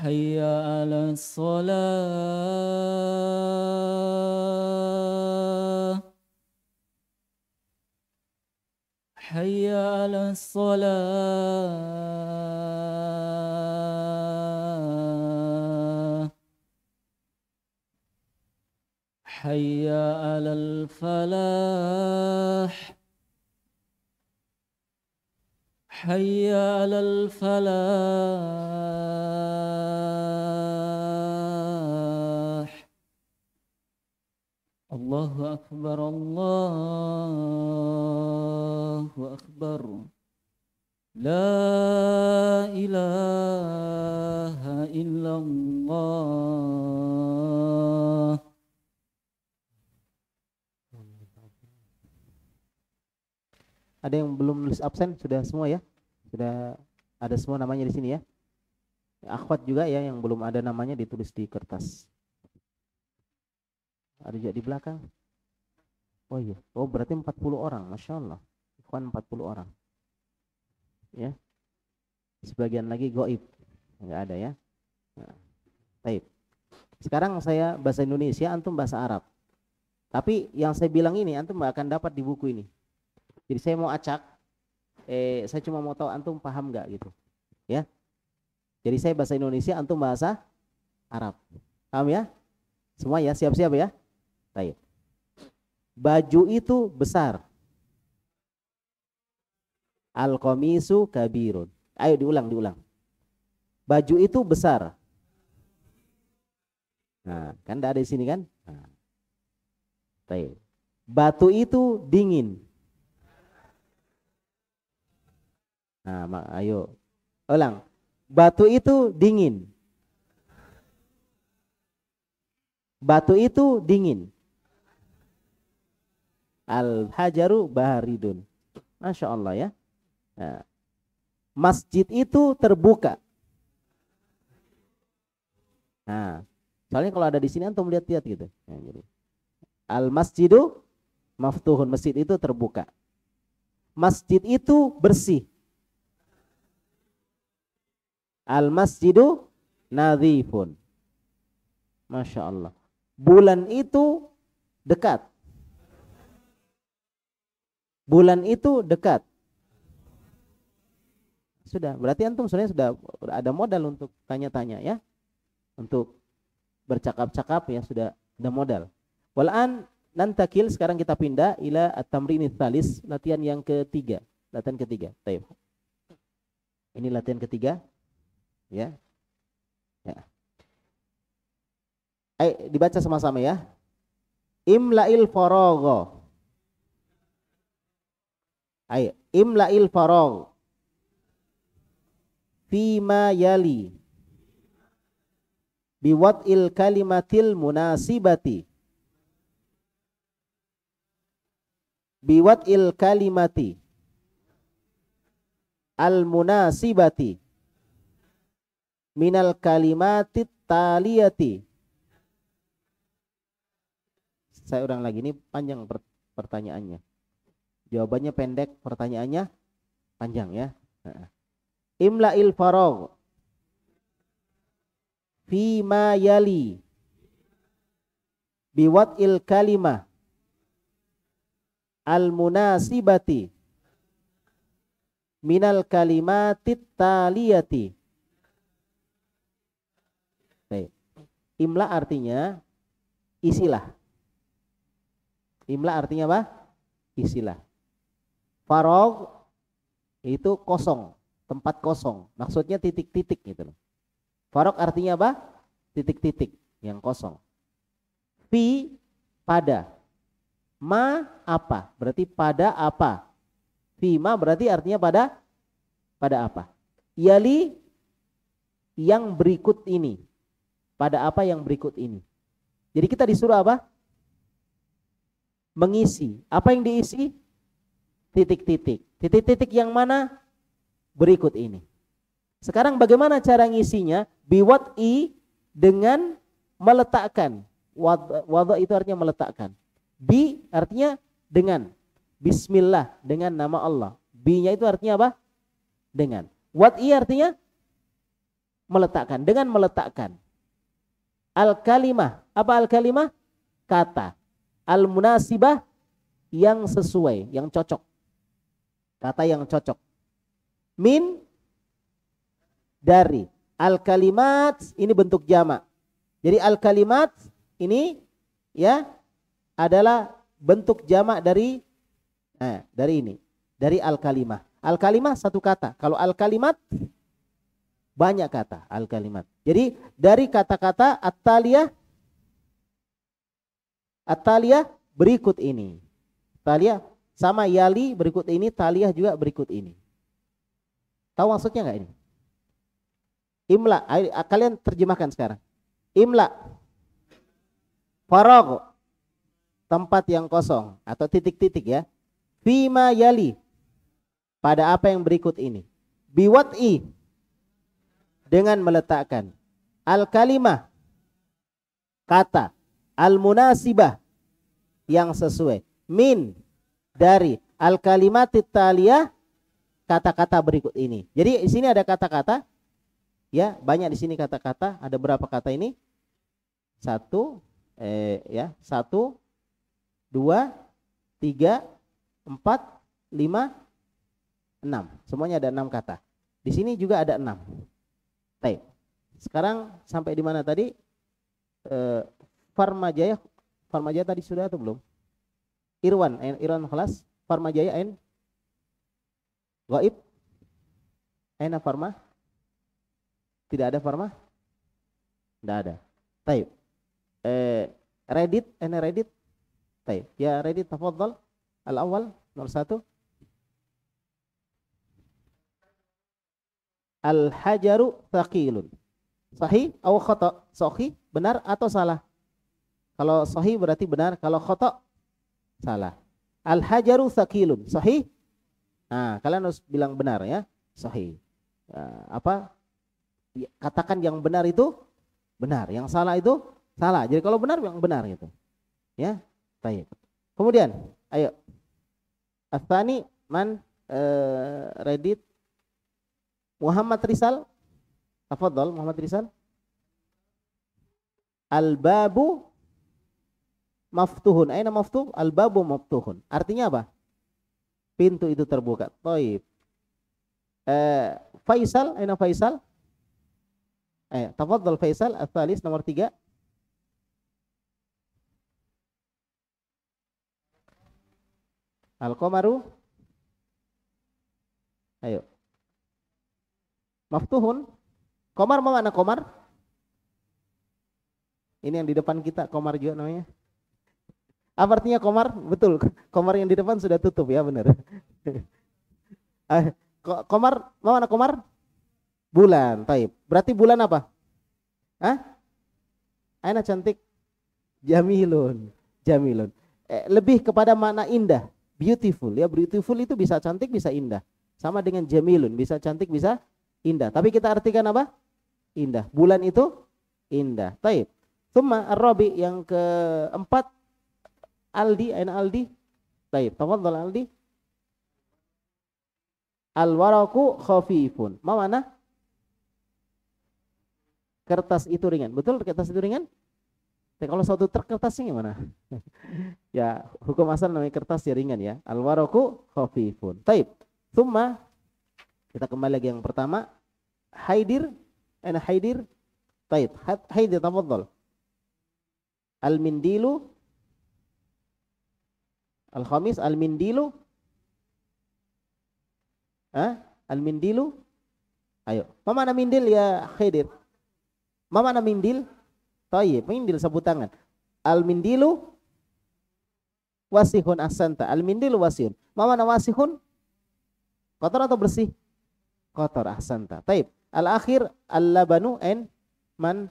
Hayya 'alas shalah. Hayya 'alas shalah. Hayya 'alal falah. Hayya 'alal falah. Allahu Akbar, Allahu Akbar. La ilaha illallah. Ada yang belum nulis absen? Sudah semua ya? Sudah ada semua namanya di sini ya? Akhwat juga ya yang belum ada namanya ditulis di kertas. Ada juga di belakang. Oh iya. Oh berarti 40 orang. Masya Allah. Ikhwan 40 orang. Ya. Sebagian lagi goib. Enggak ada ya. Nah, baik. Sekarang saya bahasa Indonesia, antum bahasa Arab. Tapi yang saya bilang ini antum nggak akan dapat di buku ini. Jadi saya mau acak, saya cuma mau tahu antum paham nggak gitu, ya. Jadi saya bahasa Indonesia, antum bahasa Arab, paham ya? Semua ya, siap-siap ya. Baik. Baju itu besar. Al-qamisu kabirun. Ayo diulang. Baju itu besar. Nah, kan ada di sini kan? Nah. Baik. Batu itu dingin. Nah, ayo. Ulang. Batu itu dingin. Batu itu dingin. Al-hajaru baharidun. Masya Allah ya. Nah. Masjid itu terbuka. Nah, soalnya kalau ada di sini antum lihat-lihat gitu. Nah, jadi. Al-masjidu maftuhun. Masjid itu terbuka. Masjid itu bersih. Al-masjidu nadhifun. Masya Allah. Bulan itu dekat. Bulan itu dekat. Sudah, berarti antum sebenarnya sudah ada modal untuk tanya-tanya ya. Untuk bercakap-cakap ya sudah ada modal. Walan nantakil, sekarang kita pindah ila at-tamrinits tsalis, latihan yang ketiga. Latihan ketiga. Baik. Ini latihan ketiga. Ya. Ya. Ayo dibaca sama-sama ya. Imla'il faragha. Ayo, imla'il faragh. Fima yali. Biwad'il kalimatil munasibati. biwad'il kalimati al-munasibati minal kalimatit taliyati. Saya ulang lagi, ini panjang pertanyaannya. Jawabannya pendek, pertanyaannya panjang ya. Imla'il faragh fi ma yali biwad'il kalimah al-munasibati minal kalimatit taliyati. Baik. Imla artinya isilah. Imla artinya apa? Isilah. Faragh itu kosong, tempat kosong. Maksudnya titik-titik gitu loh. Faragh artinya apa? Titik-titik yang kosong. Fi pada. Ma apa? Berarti pada apa? Fi ma berarti artinya pada apa? Yali yang berikut ini. Pada apa yang berikut ini. Jadi kita disuruh apa? Mengisi. Apa yang diisi? Titik-titik. Titik-titik yang mana? Berikut ini. Sekarang bagaimana cara ngisinya? Biwad'i dengan meletakkan. Wadha itu artinya meletakkan. Bi artinya dengan. Bismillah, dengan nama Allah. Bi-nya itu artinya apa? Dengan. Wad'i artinya meletakkan, dengan meletakkan. Al-kalimah, apa al-kalimah? Kata. Al-munasibah, yang sesuai, yang cocok. Kata yang cocok. Min, dari. Al-kalimat, ini bentuk jamak. Jadi al-kalimat ini ya adalah bentuk jamak dari ini, dari al-kalimah. Al-kalimah satu kata. Kalau al-kalimat banyak kata, al-kalimat. Jadi dari kata-kata at-taliyah berikut ini. Taliyah sama yali berikut ini, taliyah juga berikut ini. Tahu maksudnya enggak ini? Imla, kalian terjemahkan sekarang. Imla, faragh, tempat yang kosong atau titik-titik ya. Fima yali, pada apa yang berikut ini. Biwad'i, dengan meletakkan. Al-kalimah, kata. Al-munasibah, yang sesuai. Min, dari. Al-kalimatit taliyah, kata-kata berikut ini. Jadi di sini ada kata-kata, ya banyak di sini kata-kata. Ada berapa kata ini? 1, 2, 3, 4, 5, 6. Semuanya ada 6 kata. Di sini juga ada 6. Baik. Sekarang sampai di mana tadi? Farmajaya. Farmajaya tadi sudah atau belum? Irwan kelas. Farmajaya ain. Gaib. Aina farma? Tidak ada farma? Tidak ada. Baik. Reddit, aina Reddit? Baik. Ya Reddit, tafadhal. Al-awwal, nomor 1. Al-hajaru thaqilun. Sahih atau khata? Sahih, benar atau salah? Kalau sahih berarti benar, kalau khata salah. Al-hajaru thaqilun. Sahih? Nah, kalian harus bilang benar ya. Sahih. Katakan yang benar itu benar, yang salah itu salah. Jadi kalau benar yang benar gitu. Ya. Baik. Kemudian, ayo. Atsani man Reddit Muhammad Rizal. Tafadhal Muhammad Rizal. Al-babu maftuhun. Aina maftuh? Al-babu maftuhun. Artinya apa? Pintu itu terbuka. Baik. Faisal, aina Faisal? Tafadhal Faisal, Ats-tsalis nomor 3. Al-qamaru. Ayo. Maftuhun. Qamar mana qamar? Ini yang di depan kita, qamar juga namanya. Apa artinya qamar? Betul. Qamar yang di depan sudah tutup ya, benar. Qamar mana qamar? Bulan. Taib. Berarti bulan apa? Hah? Aina cantik. Jamilun. Jamilun. Lebih kepada makna indah. beautiful ya. Beautiful itu bisa cantik bisa indah. Sama dengan jamilun, bisa cantik bisa indah. Tapi kita artikan apa? Indah. Bulan itu indah. Taib. Tsumma ar-rabi yang keempat Aldi, aina Aldi? Taib. Tafadhal Aldi. Al-waraku khafifun. Ma mana? Kertas itu ringan. Betul kertas itu ringan? Tapi kalau suatu truk kertasnya gimana? Ya, hukum asal namanya kertas ya ringan ya. Al-waraku khafifun. Taib. Tsumma kita kembali lagi yang pertama. Haidir. Aina haidir? Taib. Haidir tafadhal. Al-mindilu. Al-khamis al-mindilu. Al-mindilu. Ayo. Ma mana mindil ya Haidir? Ma mana mindil? Tayyib, mindil sapu tangan. Al-mindilu wasihun ahsanta. Al-mindilu wasihun. Ma mana wasihun? Kotor atau bersih? Kotor ahsanta. Tayyib. Al-akhir al-labanu and man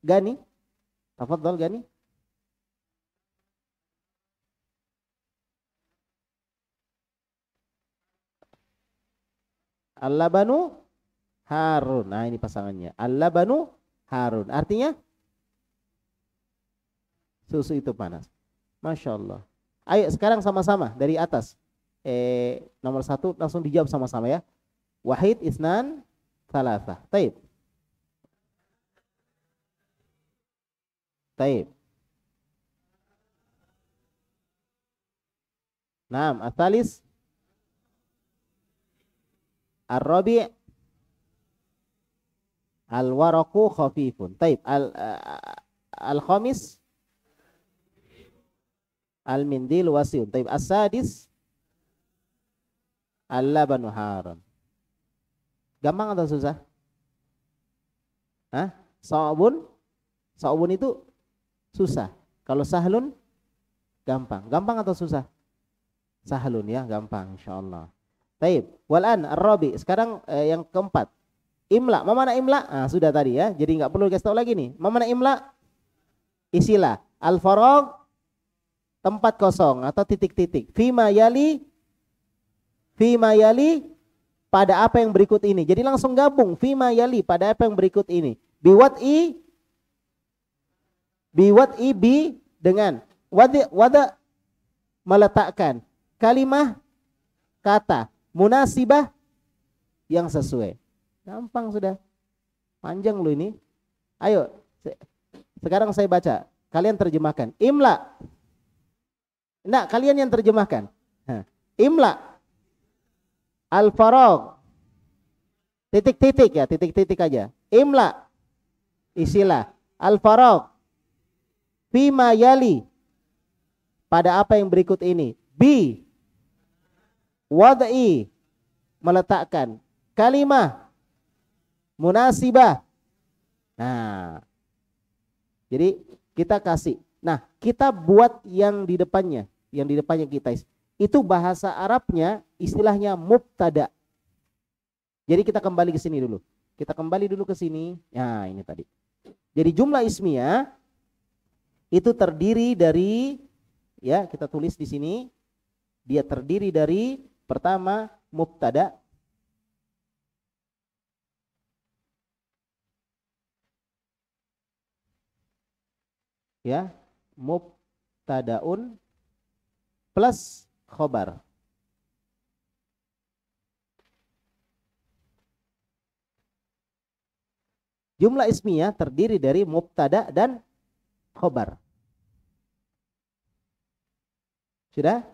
Gani. Tafadhal Gani. Al-labanu Harun. Nah, ini pasangannya. Al-labanu Harun. Artinya susu itu panas. Masya Allah. Ayo sekarang sama-sama dari atas. Nomor 1 langsung dijawab sama-sama ya. Wahid, isnan, thalatha. Taib. Taib. Naam, atalis. Ar-rabi' al-waraku khafifun. Taib. Al-khamis al-mindil wasiun. Taib. As-sadis al-labanu harun. Gampang atau susah? Sa'bun? Sa'bun itu susah. Kalau sahlun gampang. Gampang atau susah? Sahlun ya, gampang insyaallah. Taib. Walan ar-rabi. Sekarang yang keempat. Imla. Ma mana imla? Sudah tadi ya. Jadi enggak perlu kasih tahu lagi nih. Ma mana imla? Isilah. Al-faragh tempat kosong atau titik-titik. Fima yali pada apa yang berikut ini. Jadi langsung gabung. Fima yali pada apa yang berikut ini. Biwat'i bi dengan wada meletakkan kalimah kata munasibah yang sesuai. Gampang sudah. Panjang lu ini. Ayo. Sekarang saya baca. Kalian terjemahkan. Imla. Nah, kalian yang terjemahkan. Imla. Al-faragh. Titik-titik ya. Titik-titik aja. Imla. Isilah. Al-faragh. Fima yali. Pada apa yang berikut ini. Bi. Wad'i. Meletakkan. Kalimah. Munasibah. Nah. Jadi kita kasih. Nah, kita buat yang di depannya. Yang di depannya kita. Itu bahasa Arabnya istilahnya mubtada. Jadi kita kembali ke sini dulu. Kita kembali dulu ke sini. Nah, ini tadi. Jadi jumlah ismiyah itu terdiri dari, ya kita tulis di sini, dia terdiri dari pertama mubtada, ya mubtadaun plus khobar. Jumlah ismiyah terdiri dari mubtada dan khobar. Sudah?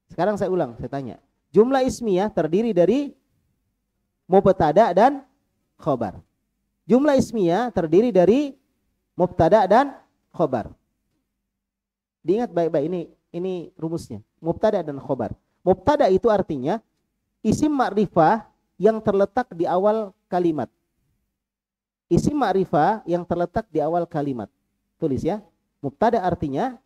Sekarang saya ulang, saya tanya. Jumlah ismiyah terdiri dari mubtada dan khobar. Jumlah ismiyah terdiri dari mubtada dan khobar. Diingat baik-baik, ini rumusnya. Mubtada dan khobar. Mubtada itu artinya isim ma'rifah yang terletak di awal kalimat. Isim ma'rifah yang terletak di awal kalimat. Tulis ya. Mubtada artinya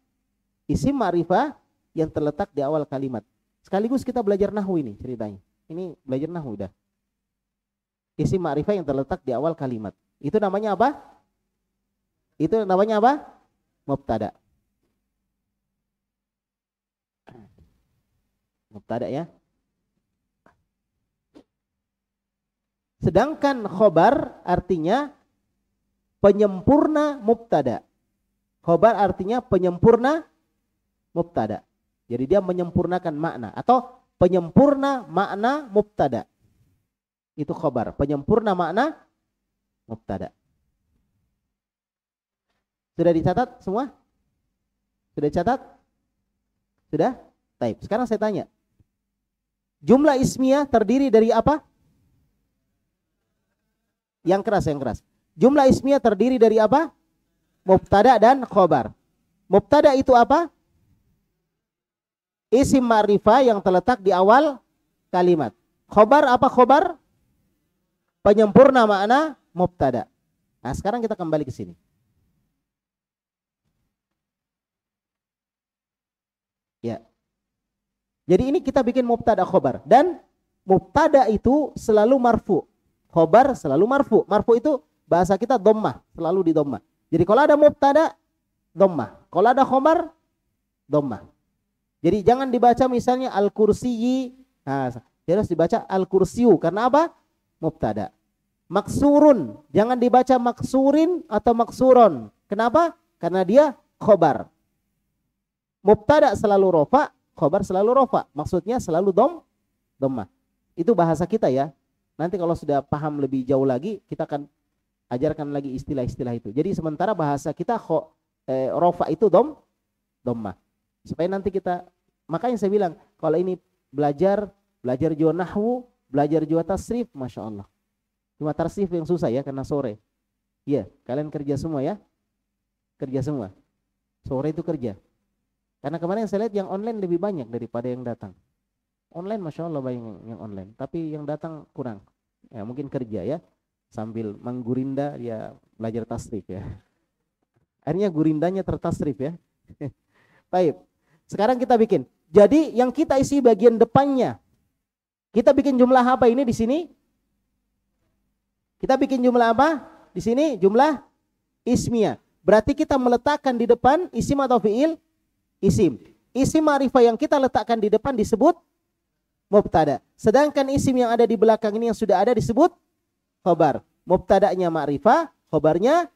isim ma'rifah yang terletak di awal kalimat. Sekaligus kita belajar nahwu ini ceritanya. Ini belajar nahwu dah. Isim ma'rifah yang terletak di awal kalimat. Itu namanya apa? Itu namanya apa? Mubtada. Mubtada ya. Sedangkan khobar artinya penyempurna mubtada. Khobar artinya penyempurna mubtada. Jadi dia menyempurnakan makna atau penyempurna makna mubtada. Itu khobar, penyempurna makna mubtada. Sudah dicatat semua? Sudah dicatat? Sudah? Baik. Sekarang saya tanya. Jumlah ismiyah terdiri dari apa? Yang keras, yang keras. Jumlah ismiyah terdiri dari apa? Mubtada dan khobar. Mubtada itu apa? Isim ma'rifah yang terletak di awal kalimat. Khobar apa khobar? Penyempurna makna mubtada. Nah, sekarang kita kembali ke sini. Ya. Jadi ini kita bikin mubtada khobar. Dan mubtada itu selalu marfu. Khobar selalu marfu. Marfu itu bahasa kita dhammah, selalu di dhammah. Jadi kalau ada mubtada, dhammah. Kalau ada khobar, dhammah. Jadi jangan dibaca misalnya al-kursiyyi. Nah, harus dibaca al-kursiyu. Karena apa? Mubtada. Maksurun. Jangan dibaca maksurin atau maksuron. Kenapa? Karena dia khobar. Mubtada selalu rofa, khobar selalu rofa. Maksudnya selalu dhammah. Itu bahasa kita ya. Nanti kalau sudah paham lebih jauh lagi, kita akan ajarkan lagi istilah-istilah itu. Jadi sementara bahasa kita rofa itu dhammah. Supaya nanti kita, makanya saya bilang, kalau ini belajar juga nahwu, belajar juga tasrif, Masya Allah. Cuma tasrif yang susah ya, karena sore. Iya, kalian kerja semua ya. Kerja semua. Sore itu kerja. Karena kemarin saya lihat yang online lebih banyak daripada yang datang. Online Masya Allah banyak yang online. Tapi yang datang kurang. Ya mungkin kerja ya. Sambil menggurinda dia belajar tasrif ya. Akhirnya gurindanya tertasrif ya. Baik. Sekarang kita bikin. Jadi yang kita isi bagian depannya. Kita bikin jumlah apa ini di sini? Kita bikin jumlah apa? Di sini jumlah ismiyah. Berarti kita meletakkan di depan isim atau fiil? Isim. Isim ma'rifah yang kita letakkan di depan disebut mubtada. Sedangkan isim yang ada di belakang ini yang sudah ada disebut khobar. Mubtada'nya ma'rifah, khobarnya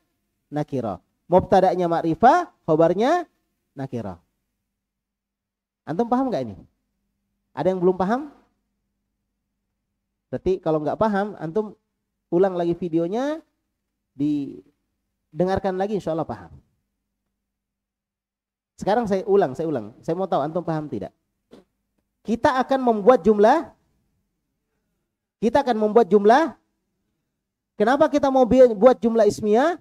nakirah. Mubtada'nya ma'rifah, khobarnya nakirah. Antum paham nggak ini? Ada yang belum paham? Berarti kalau nggak paham, antum ulang lagi videonya, didengarkan lagi, insya Allah paham. Sekarang saya ulang. Saya mau tahu antum paham tidak? Kita akan membuat jumlah. Kenapa kita mau buat jumlah ismiyah?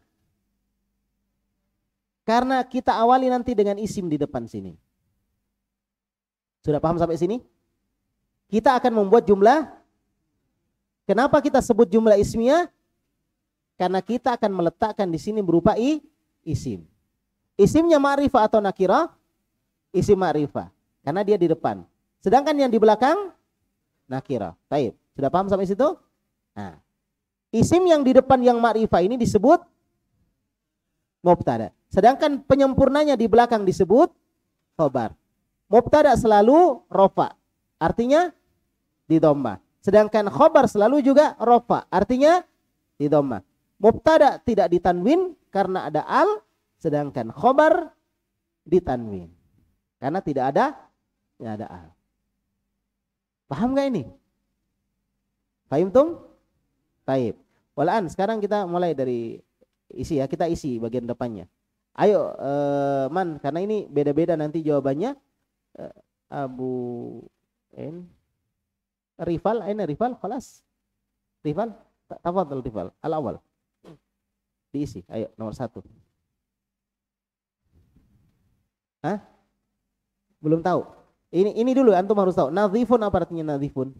Karena kita awali nanti dengan isim di depan sini. Sudah paham sampai sini? Kita akan membuat jumlah. Kenapa kita sebut jumlah ismiyah? Karena kita akan meletakkan di sini berupa isim. Isimnya ma'rifah atau nakirah? Isim ma'rifah. Karena dia di depan. Sedangkan yang di belakang nakirah. Baik, sudah paham sampai situ? Nah, isim yang di depan yang ma'rifah ini disebut mubtada. Sedangkan penyempurnanya di belakang disebut khobar. Mubtada selalu rofa, artinya di dhammah. Sedangkan khobar selalu juga rofa, artinya di dhammah. Mubtada tidak ditanwin karena ada al, sedangkan khobar ditanwin karena tidak ada al. Paham gak ini? Paham tum? Baik. Walaan sekarang kita mulai dari isi ya, kita isi bagian depannya. Ayo Man, karena ini beda-beda nanti jawabannya. Abu N Rifal, Rifal, khalas. Rifal, tafadhal Rifal, al-awal. Diisi, ayo nomor 1. Hah? Belum tahu. Ini dulu antum harus tahu. Nadhifun apa artinya nadhifun?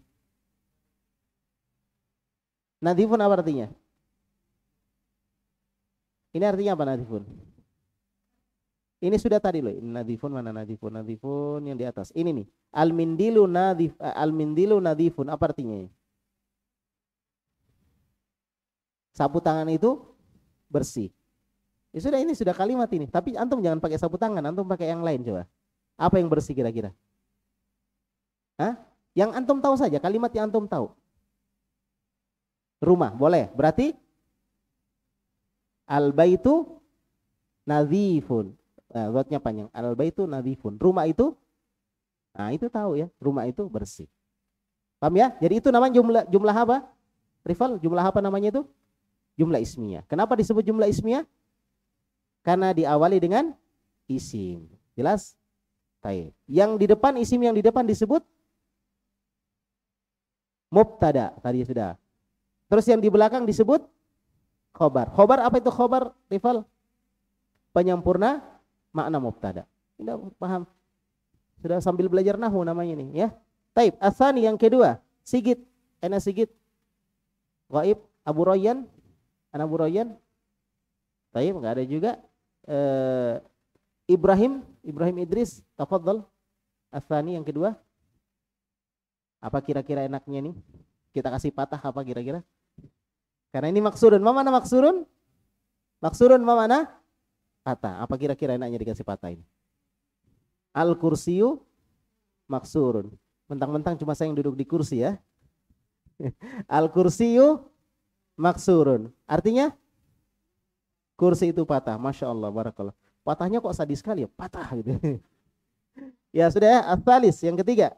Nadhifun apa artinya? Ini artinya apa nadhifun? Ini sudah tadi loh. Nadhifun mana nadhifun? Nadhifun yang di atas. Ini nih. Al-mindilu nadhifun. Apa artinya? Sapu tangan itu bersih. Ya sudah, ini sudah kalimat ini. Tapi antum jangan pakai sapu tangan, antum pakai yang lain coba. Apa yang bersih kira-kira? Hah? Yang antum tahu saja, kalimat yang antum tahu. Rumah, boleh. Berarti al-baitu nadhifun. Nah, buatnya panjang. Al-baitu nadhifun. Rumah itu, nah itu tahu ya. Rumah itu bersih. Paham ya? Jadi itu namanya jumlah apa? Rival, jumlah apa namanya itu? Jumlah ismiyah. Kenapa disebut jumlah ismiyah? Karena diawali dengan isim. Jelas? Baik. Yang di depan, isim yang di depan disebut mubtada. Tadi sudah. Terus yang di belakang disebut khobar. Khobar apa itu khobar, rival? Penyempurna makna mubtada. Tidak paham? Sudah sambil belajar nahwu namanya ini ya. Taib. Asani yang kedua. Sigit. Ana Sigit. Ghaib. Abu Royan. Anak Abu Royan. Taib. Enggak ada juga. Ibrahim Idris. Tafadhal. Asani yang kedua. Apa kira-kira enaknya nih? Kita kasih patah apa kira-kira? Karena ini maksurun. Ma mana maksurun? Maksurun ma mana? Patah. Apa kira-kira enaknya dikasih patah ini? Al-kursiyu maksurun. Mentang-mentang cuma saya yang duduk di kursi ya. Al-kursiyu maksurun. Artinya kursi itu patah. Masya Allah, barakallah. Patahnya kok sadis sekali ya? Patah gitu. Ya sudah ya. Al-thalis yang ketiga.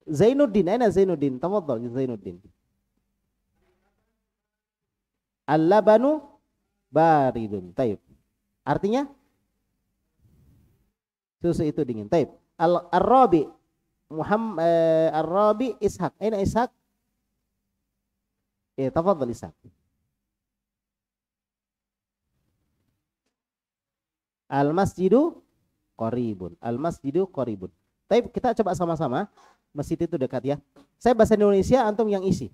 Zainuddin, aina Zainuddin? Tafadhal Zainuddin. Al-labanu baridun. Taib. Artinya susu itu dingin. Taib. Ar-Rabi Muhammad Ar-Rabi Ishaq. Aina Ishaq? Tafadhal Ishaq. Al-masjidu qaribun. Al-masjidu qaribun. Taib, kita coba sama-sama. Masjid itu dekat ya. Saya bahasa Indonesia, antum yang isi.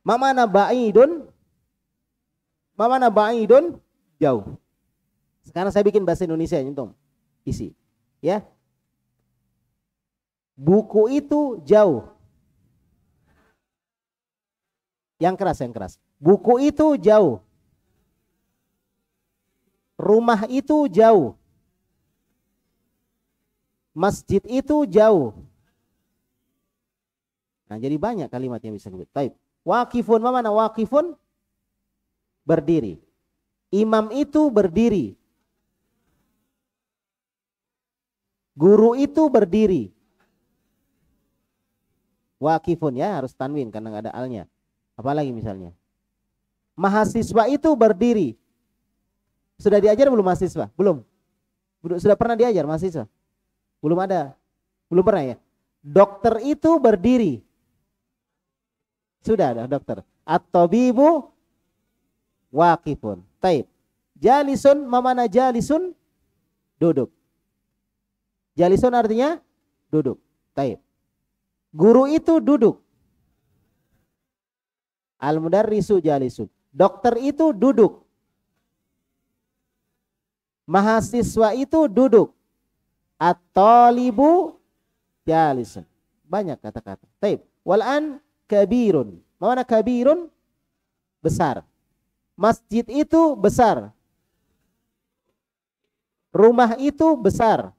Mamana ba'idun? Mamana ba'idun? Jauh. Sekarang saya bikin bahasa Indonesia antum isi. Ya. Buku itu jauh. Yang keras. Buku itu jauh. Rumah itu jauh. Masjid itu jauh. Nah, jadi banyak kalimat yang bisa disebut. Taib. Waqifun, mana waqifun? Berdiri. Imam itu berdiri. Guru itu berdiri. Waqifun ya, harus tanwin karena nggak ada alnya. Apalagi misalnya. Mahasiswa itu berdiri. Sudah diajar belum mahasiswa? Belum. Sudah pernah diajar mahasiswa? Belum ada. Belum pernah ya? Dokter itu berdiri. Sudah ada dokter. At-tabibu waqifun. Taib. Jalisun, mamana jalisun? Duduk. Jalisun artinya duduk. Taib. Guru itu duduk. Al-mudarrisu jalisun. Dokter itu duduk. Mahasiswa itu duduk. At-talibu jalisun. Banyak kata-kata. Taib. Wal'an kabirun. Mana kabirun? Besar. Masjid itu besar. Rumah itu besar.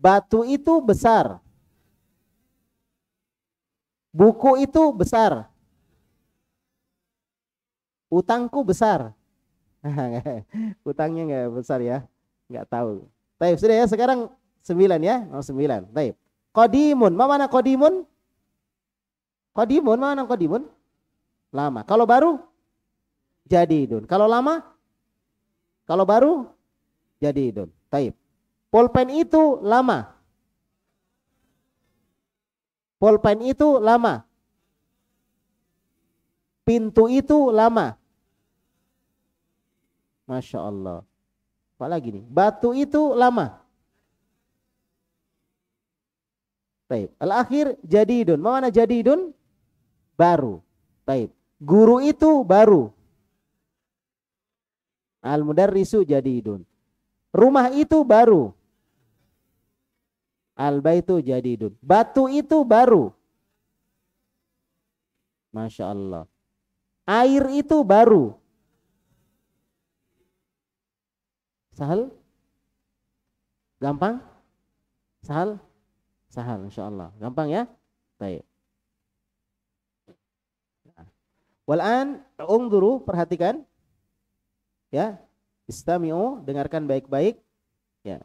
Batu itu besar. Buku itu besar. Utangku besar. Utangnya nggak besar ya. Nggak tahu. Taib, sudah ya, sekarang 9 ya. 9. Taib. Qadimun. Mana qadimun? Qadimun, mana qadimun? Lama. Kalau baru? Jadidun. Kalau lama? Kalau baru? Jadidun. Taib. Pulpen itu lama. Pulpen itu lama. Pintu itu lama. Masya Allah. Apa lagi nih? Batu itu lama. Taib. Al-akhir jadidun. Mana jadidun? Baru. Taib. Guru itu baru. Al-mudarrisu jadidun. Rumah itu baru. Al-baitu jadidun. Batu itu baru. Masya Allah. Air itu baru. Sahal? Gampang? Sahal? Sahal insyaallah. Gampang ya? Baik. Wal'an ungduru, perhatikan. Ya. Istami'u, dengarkan baik-baik. Ya.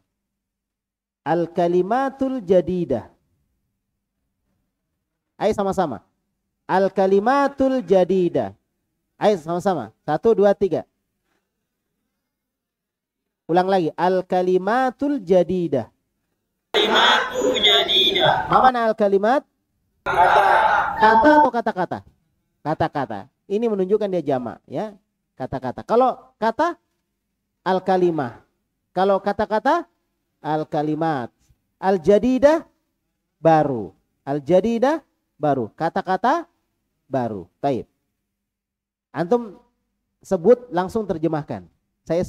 Al-kalimatul jadidah. Ayo sama-sama. Al-kalimatul jadidah. Ayo sama-sama. 1, 2, 3. Ulang lagi. Al-kalimatul jadidah. Kalimatul jadidah. Apa mana al-kalimat? Kata. Kata atau kata-kata? Kata-kata. Ini menunjukkan dia jamak, ya. Kata-kata. Kalau kata al-kalimah. Kalau kata-kata al-kalimat. Al-jadidah baru. Al-jadidah baru. Kata-kata baru. Baik. Antum sebut langsung terjemahkan. Saya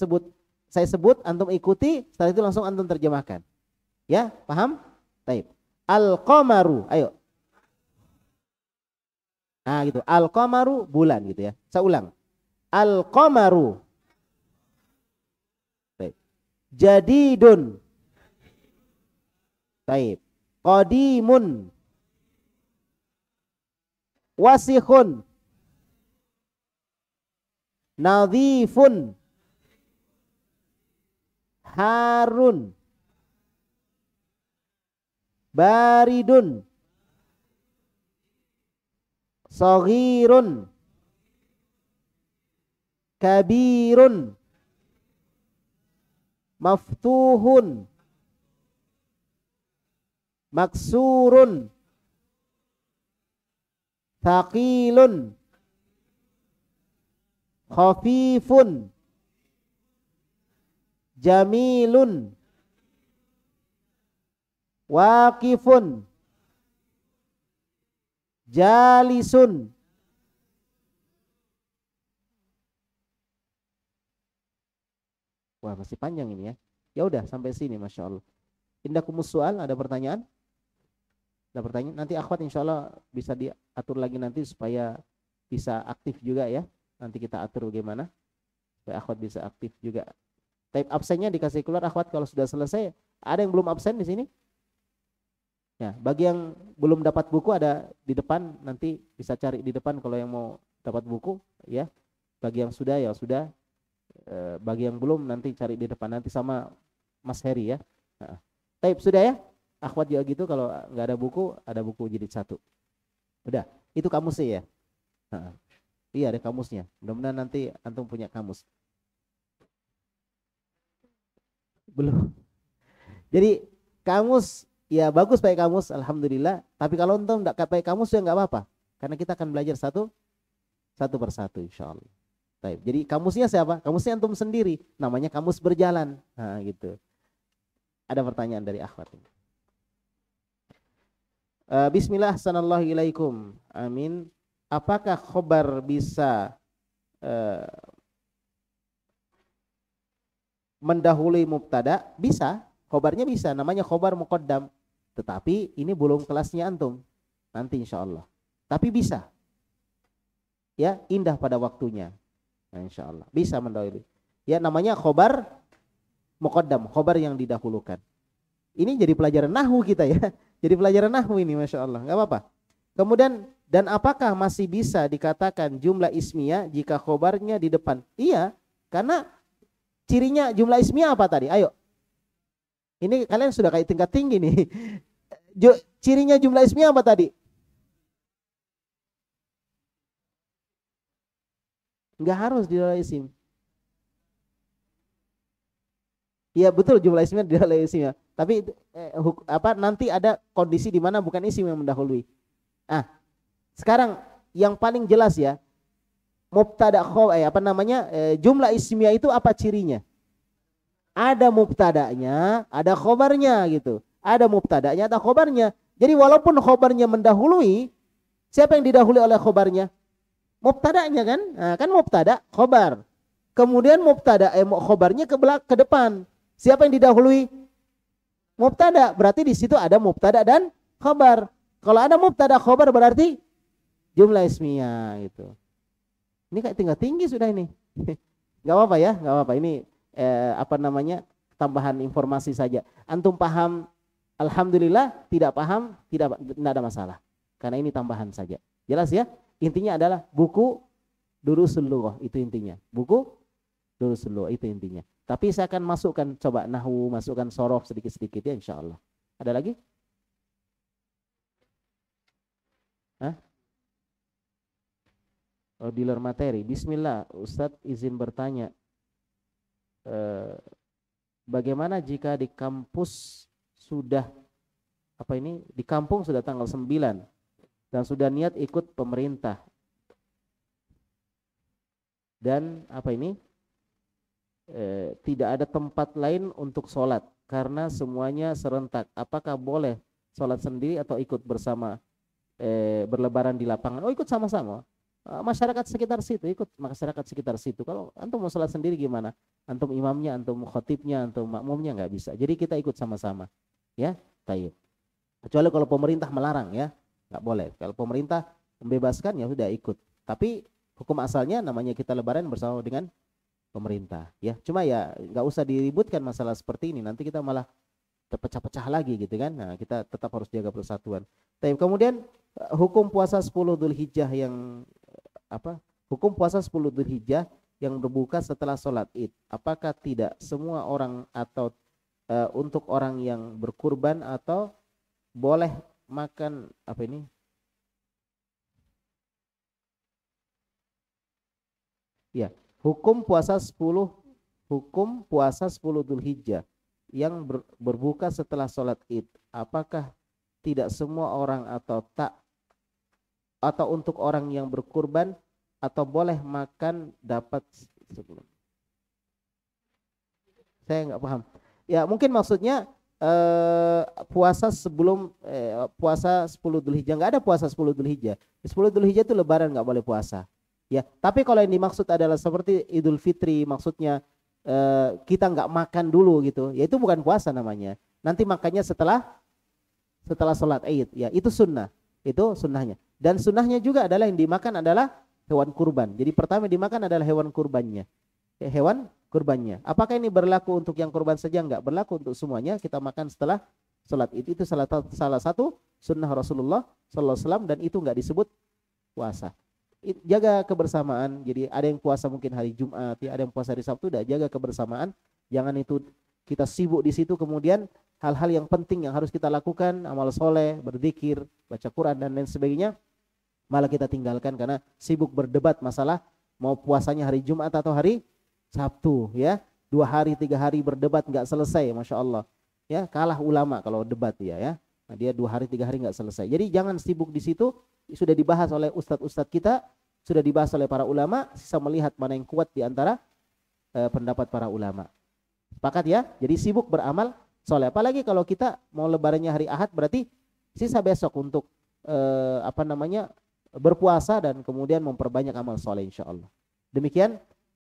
sebut antum ikuti, setelah itu langsung antum terjemahkan. Ya, paham? Baik. Al-qamaru. Ayo. Nah gitu, al-qamaru bulan gitu ya. Saya ulang. Al-qamaru. Baik. Jadidun. Baik. Qadimun. Wasikhun. Nadhifun. Harun. Baridun. Saghirun. Kabirun. Maftuhun. Maksurun. Thaqilun. Khafifun. Jamilun. Waqifun. Jalisun. Wah, masih panjang ini ya. Ya udah sampai sini, masya Allah. Indakumus soal, ada pertanyaan? Ada pertanyaan? Nanti akhwat insya Allah bisa diatur lagi nanti supaya bisa aktif juga ya. Nanti kita atur bagaimana supaya akhwat bisa aktif juga. Type absennya dikasih keluar akhwat kalau sudah selesai. Ada yang belum absen di sini? Ya, bagi yang belum dapat buku ada di depan, nanti bisa cari di depan kalau yang mau dapat buku ya. Bagi yang sudah ya sudah. Bagi yang belum nanti cari di depan nanti sama Mas Heri ya. Nah, type sudah ya? Akhwat juga gitu, kalau nggak ada buku jilid 1. Udah, itu kamusnya ya. Nah, iya ada kamusnya. Mudah-mudahan nanti antum punya kamus. Belum. Jadi kamus ya bagus pakai kamus, alhamdulillah. Tapi kalau antum nggak pakai kamus ya nggak apa-apa, karena kita akan belajar satu persatu, insyaallah. Baik. Jadi kamusnya siapa? Kamusnya antum sendiri. Namanya kamus berjalan. Nah, gitu. Ada pertanyaan dari akhwat. Bismillah, sanallahu ilaikum. Amin. Apakah khobar bisa mendahului mubtada? Bisa. Khobarnya bisa. Namanya khobar muqaddam. Tetapi ini belum kelasnya antum. Nanti insya Allah. Tapi bisa. Ya, indah pada waktunya. Nah, insya Allah. Bisa mendahului. Ya, namanya khobar muqaddam. Khobar yang didahulukan. Ini jadi pelajaran nahwu kita ya. Jadi pelajaran nahwu ini, masya Allah. Gak apa-apa. Kemudian, dan apakah masih bisa dikatakan jumlah ismiyah jika khobarnya di depan? Iya, karena cirinya jumlah ismiyah apa tadi? Ayo. Ini kalian sudah kayak tingkat tinggi nih. Cirinya jumlah ismiyah apa tadi? Enggak harus di dalam isim. Iya betul, jumlah ismiyah di dalam isimnya. Tapi nanti ada kondisi di mana bukan isim yang mendahului. Sekarang yang paling jelas ya, mubtada jumlah ismiyah itu apa cirinya? Ada mubtadanya, ada khobarnya gitu. Ada mubtadanya, ada khobarnya. Jadi walaupun khobarnya mendahului, siapa yang didahului oleh khobarnya? Mubtadanya kan? Nah, kan mubtada, khobar. Kemudian khobarnya ke depan. Siapa yang didahului? Mubtada. Berarti di situ ada mubtada dan khobar. Kalau ada mubtada khobar berarti jumlah ismiyah gitu. Ini kayak tingkat tinggi sudah ini. Gak apa-apa ya, gak apa-apa. Ini apa namanya, tambahan informasi saja. Antum paham, alhamdulillah. Tidak paham, tidak ada masalah. Karena ini tambahan saja. Jelas ya? Intinya adalah buku Durusul Lughah, itu intinya. Buku Durusul Lughah, itu intinya. Tapi saya akan masukkan, coba nahwu, masukkan sorof sedikit-sedikit ya insyaallah. Ada lagi? Hah? Oh, dealer materi. Bismillah, Ustadz izin bertanya. Bagaimana jika di kampus sudah, di kampung sudah tanggal 9 dan sudah niat ikut pemerintah. Dan tidak ada tempat lain untuk sholat karena semuanya serentak. Apakah boleh sholat sendiri atau ikut bersama, berlebaran di lapangan? Oh, ikut sama-sama. Masyarakat sekitar situ, ikut masyarakat sekitar situ. Kalau antum mau sholat sendiri gimana? Antum imamnya, antum khatibnya, antum makmumnya, nggak bisa. Jadi kita ikut sama-sama. Ya, tayyib. Kecuali kalau pemerintah melarang ya, nggak boleh. Kalau pemerintah membebaskan ya sudah ikut. Tapi hukum asalnya namanya kita lebaran bersama dengan pemerintah. Ya, cuma ya nggak usah diributkan masalah seperti ini. Nanti kita malah terpecah-pecah lagi gitu kan. Nah, kita tetap harus jaga persatuan. Tayyib. Kemudian hukum puasa 10 Dzulhijjah yang hukum puasa 10 Dzulhijjah yang berbuka setelah sholat Id. Apakah tidak semua orang atau untuk orang yang berkurban atau boleh makan Ya, hukum puasa 10 Dzulhijjah yang berbuka setelah sholat Id. Apakah tidak semua orang atau untuk orang yang berkurban atau boleh makan dapat sebelum? Saya nggak paham. Ya, mungkin maksudnya puasa sebelum puasa 10 Dzulhijjah. Nggak ada puasa 10 Dzulhijjah. 10 Dzulhijjah itu lebaran, nggak boleh puasa. Ya, tapi kalau yang dimaksud adalah seperti Idul Fitri, maksudnya kita nggak makan dulu gitu, ya itu bukan puasa namanya. Nanti makannya setelah sholat Id. Ya, itu sunnah. Itu sunnahnya. Dan sunnahnya juga adalah yang dimakan adalah hewan kurban. Jadi pertama dimakan adalah hewan kurbannya. Hewan kurbannya. Apakah ini berlaku untuk yang kurban saja? Enggak, berlaku untuk semuanya. Kita makan setelah sholat Id. Itu salah satu sunnah Rasulullah sallallahu alaihi wasallam, dan itu enggak disebut puasa. Jaga kebersamaan. Jadi ada yang puasa mungkin hari Jumat, ya, ada yang puasa hari Sabtu, udah jaga kebersamaan. Jangan itu kita sibuk di situ, kemudian hal-hal yang penting yang harus kita lakukan, amal soleh, berzikir, baca Quran dan lain sebagainya, malah kita tinggalkan karena sibuk berdebat masalah mau puasanya hari Jumat atau hari Sabtu, ya. 2 hari 3 hari berdebat nggak selesai, masya Allah, ya, kalah ulama kalau debat ya. Nah, dia 2 hari 3 hari nggak selesai. Jadi jangan sibuk di situ. Sudah dibahas oleh ustadz-ustadz kita, sudah dibahas oleh para ulama, sisa melihat mana yang kuat di antara pendapat para ulama. Sepakat ya? Jadi sibuk beramal soleh. Apalagi kalau kita mau lebarannya hari Ahad, berarti sisa besok untuk berpuasa dan kemudian memperbanyak amal soleh insyaallah. Demikian